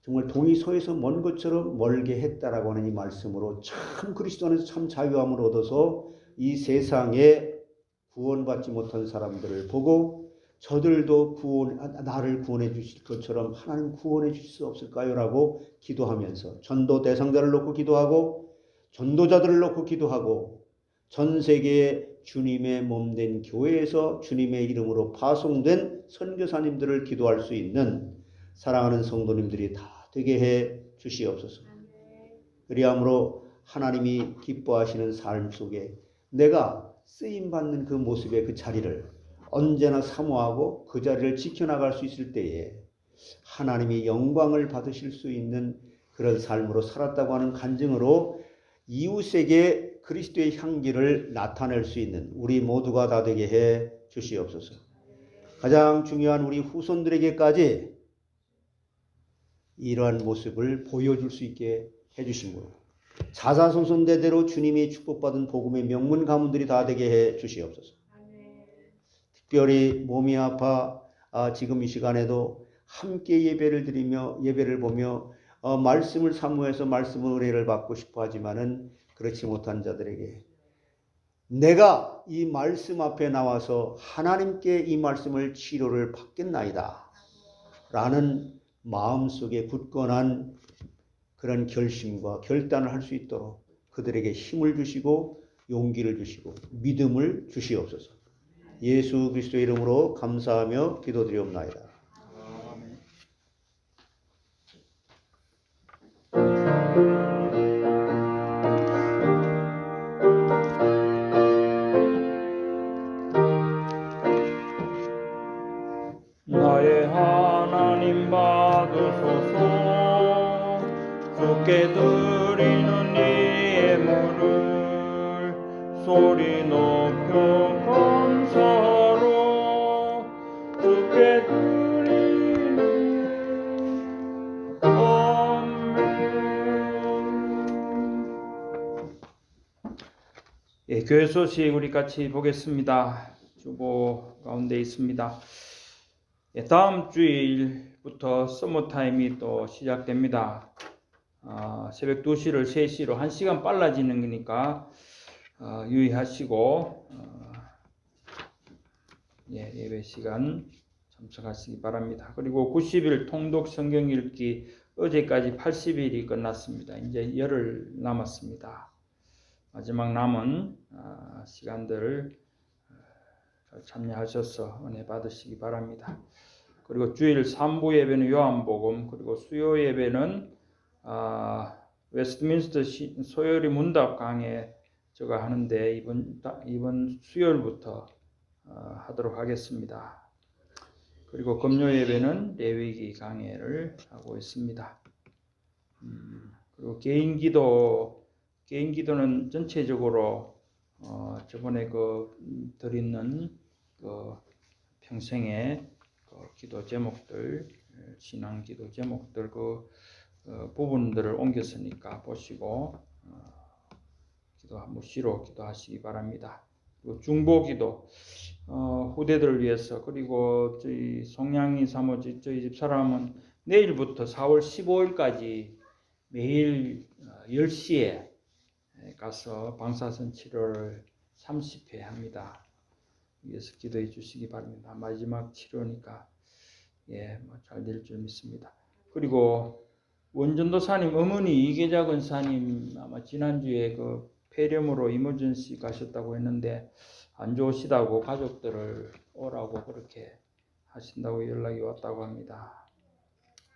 정말 동이 서에서 먼 것처럼 멀게 했다라고 하는 이 말씀으로 참 그리스도 안에서 참 자유함을 얻어서 이 세상에 구원받지 못한 사람들을 보고 저들도 나를 구원해 주실 것처럼 하나님 구원해 주실 수 없을까요? 라고 기도하면서 전도 대상자를 놓고 기도하고 전도자들을 놓고 기도하고 전 세계에 주님의 몸된 교회에서 주님의 이름으로 파송된 선교사님들을 기도할 수 있는 사랑하는 성도님들이 다 되게 해 주시옵소서. 그리함으로 하나님이 기뻐하시는 삶 속에 내가 쓰임받는 그 모습의 그 자리를 언제나 사모하고 그 자리를 지켜나갈 수 있을 때에 하나님이 영광을 받으실 수 있는 그런 삶으로 살았다고 하는 간증으로 이웃에게 그리스도의 향기를 나타낼 수 있는 우리 모두가 다 되게 해 주시옵소서. 가장 중요한 우리 후손들에게까지 이러한 모습을 보여줄 수 있게 해주신 거예요. 자자손손대대로 주님이 축복받은 복음의 명문 가문들이 다 되게 해 주시옵소서. 특별히 몸이 아파 지금 이 시간에도 함께 예배를 드리며 예배를 보며 말씀을 사모해서 말씀의 은혜를 받고 싶어 하지만은 그렇지 못한 자들에게 내가 이 말씀 앞에 나와서 하나님께 이 말씀을 치료를 받겠나이다 라는 마음속에 굳건한 그런 결심과 결단을 할 수 있도록 그들에게 힘을 주시고 용기를 주시고 믿음을 주시옵소서. 예수 그리스도의 이름으로 감사하며 기도드리옵나이다. 소리 높여 감사로 주께 드리니 아멘. 예, 교회 소식 우리 같이 보겠습니다. 주보 가운데 있습니다. 예, 다음 주일부터 서머타임이 또 시작됩니다. 새벽 2시를 3시로 1시간 빨라지는 거니까 유의하시고 예배 시간 참석하시기 바랍니다. 그리고 90일 통독 성경 읽기 어제까지 80일이 끝났습니다. 이제 열흘 남았습니다. 마지막 남은 시간들을 참여하셔서 은혜 받으시기 바랍니다. 그리고 주일 3부 예배는 요한복음, 그리고 수요 예배는 웨스트민스터 소요리 문답 강해 제가 하는데 이번 수요일부터 하도록 하겠습니다. 그리고 금요 예배는 레위기 강해를 하고 있습니다. 그리고 개인 기도는 전체적으로 저번에 드리는 평생의 기도 제목들, 신앙 기도 제목들 부분들을 옮겼으니까 보시고 무시로 기도하시기 바랍니다. 그리고 중보기도 후대들을 위해서, 그리고 저희 송량이 사모님 저희 집 사람은 내일부터 4월 15일까지 매일 10시에 가서 방사선 치료를 30회 합니다. 위해서 기도해 주시기 바랍니다. 마지막 치료니까 잘 될 줄 믿습니다. 그리고 원전도사님 어머니 이계자 권사님 아마 지난주에 폐렴으로 이머전시 가셨다고 했는데 안 좋으시다고 가족들을 오라고 그렇게 하신다고 연락이 왔다고 합니다.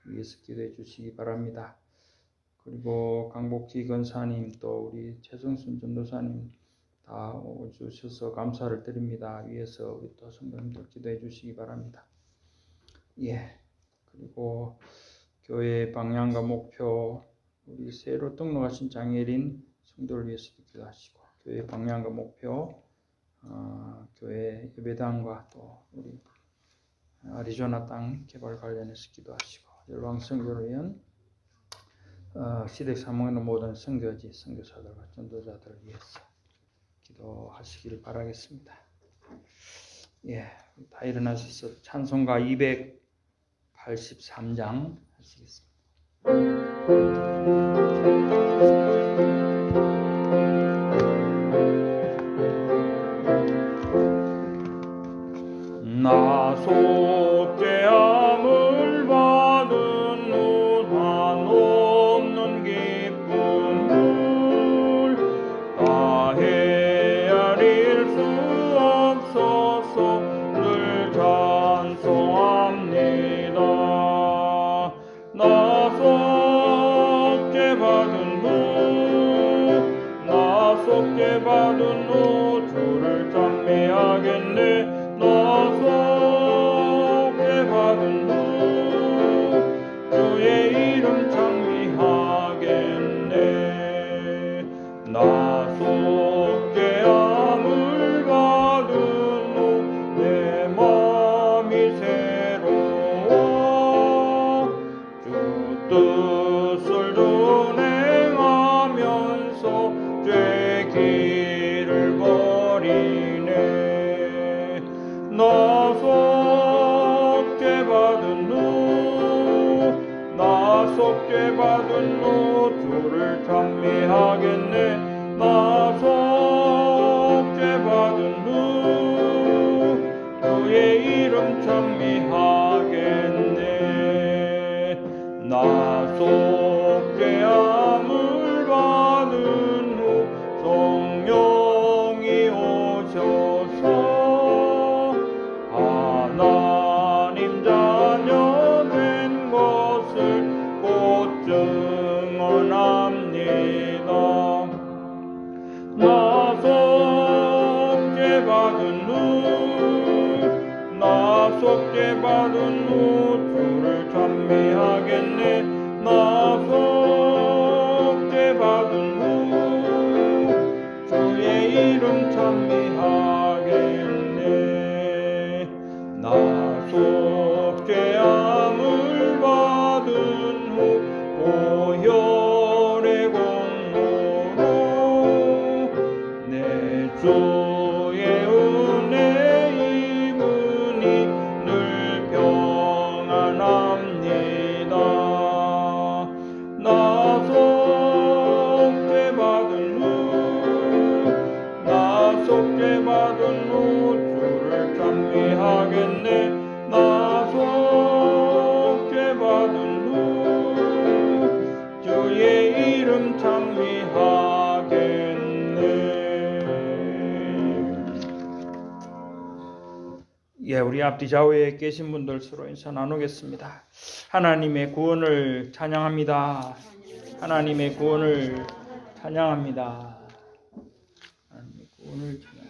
위해서 기도해 주시기 바랍니다. 그리고 강복희 권사님 또 우리 최성순 전도사님 다 오주셔서 감사를 드립니다. 위해서 우리 또 성도님들 기도해 주시기 바랍니다. 그리고 교회 방향과 목표, 우리 새로 등록하신 장애인 성도를 위해서 기도하시고, 교회 방향과 목표, 교회 예배당과 또 우리 아리조나 땅 개발 관련해서 기도하시고, 열방 선교를 위한 시댁 사모하는 모든 선교지, 선교사들과 전도자들을 위해서 기도하시기를 바라겠습니다. 다 일어나셔서 찬송가 283장 하시겠습니다. 나 속죄함을 받은 후 한없는 기쁨을 다 헤아릴 수 없어서 늘 찬송합니다. 나 속죄받은 후 주를 찬미하겠네. 나 속죄받은 후 주의 이름 찬미하겠네. 나 속죄함을 받은 후 내 마음이 새로워 주 뜻을 준행하면서 죄 길을 버리네. 나 속죄받은 후 주를 찬미하겠네. 나 속죄받은 후 주의 이름 찬미하겠네. 나 속죄함을 받은 후 성령이 오셔서 하나님 자녀 된 것을 곧 증언합니다. 나 속죄받은 후 주를 찬미하겠네. 나 속죄받은 후 주의 이름 이름 찬미하겠네. 나 속죄함을 받은 후 보혈의 공로로 내 주의 은혜 입으니 늘 평안합니다. 나 속죄받은 후 주를 찬미하겠네. 나 속죄받은 후 주의 이름 찬미하겠네. 예, 우리 앞뒤 좌우에 계신 분들 서로 인사 나누겠습니다. 하나님의 구원을 찬양합니다. 하나님의 구원을 찬양합니다. 하나님의 구원을 찬양합니다.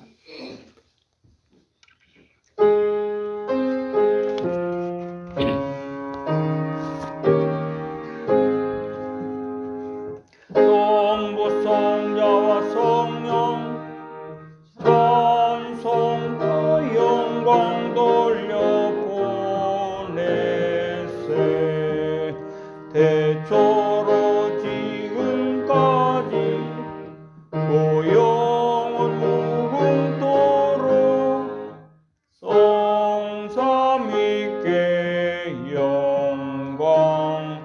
성부 성자와 성령 찬송과 영광 돌려보내세. 대초로 지금까지 또 영원 무궁토록 성삼위께 영광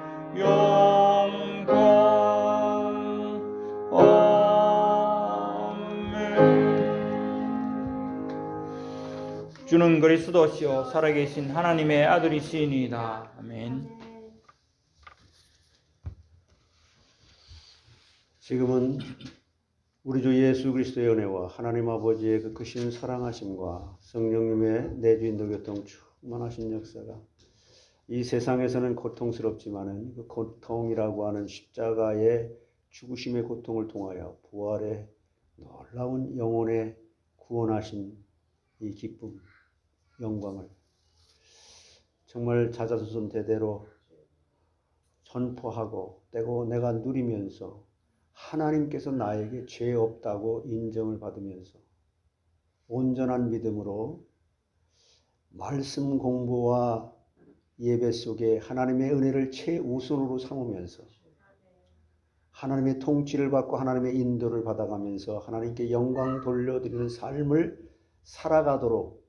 아멘. 주는 그리스도시요 살아계신 하나님의 아들이시니이다. 아멘. 지금은 우리 주 예수 그리스도의 은혜와 하나님 아버지의 그 크신 사랑하심과 성령님의 내주인도 교통 충만하신 역사가 이 세상에서는 고통스럽지만은 그 고통이라고 하는 십자가의 죽으심의 고통을 통하여 부활의 놀라운 영혼의 구원하신 이 기쁨, 영광을 정말 자자손 대대로 전포하고 떼고 내가 누리면서 하나님께서 나에게 죄 없다고 인정을 받으면서 온전한 믿음으로 말씀 공부와 예배 속에 하나님의 은혜를 최우선으로 삼으면서 하나님의 통치를 받고 하나님의 인도를 받아가면서 하나님께 영광 돌려드리는 삶을 살아가도록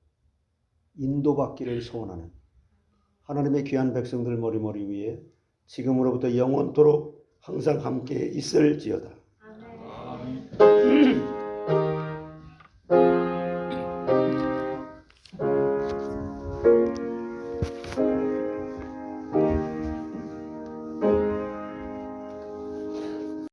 인도받기를 소원하는 하나님의 귀한 백성들 머리머리 위에 지금으로부터 영원토록 항상 함께 있을지어다. 아멘.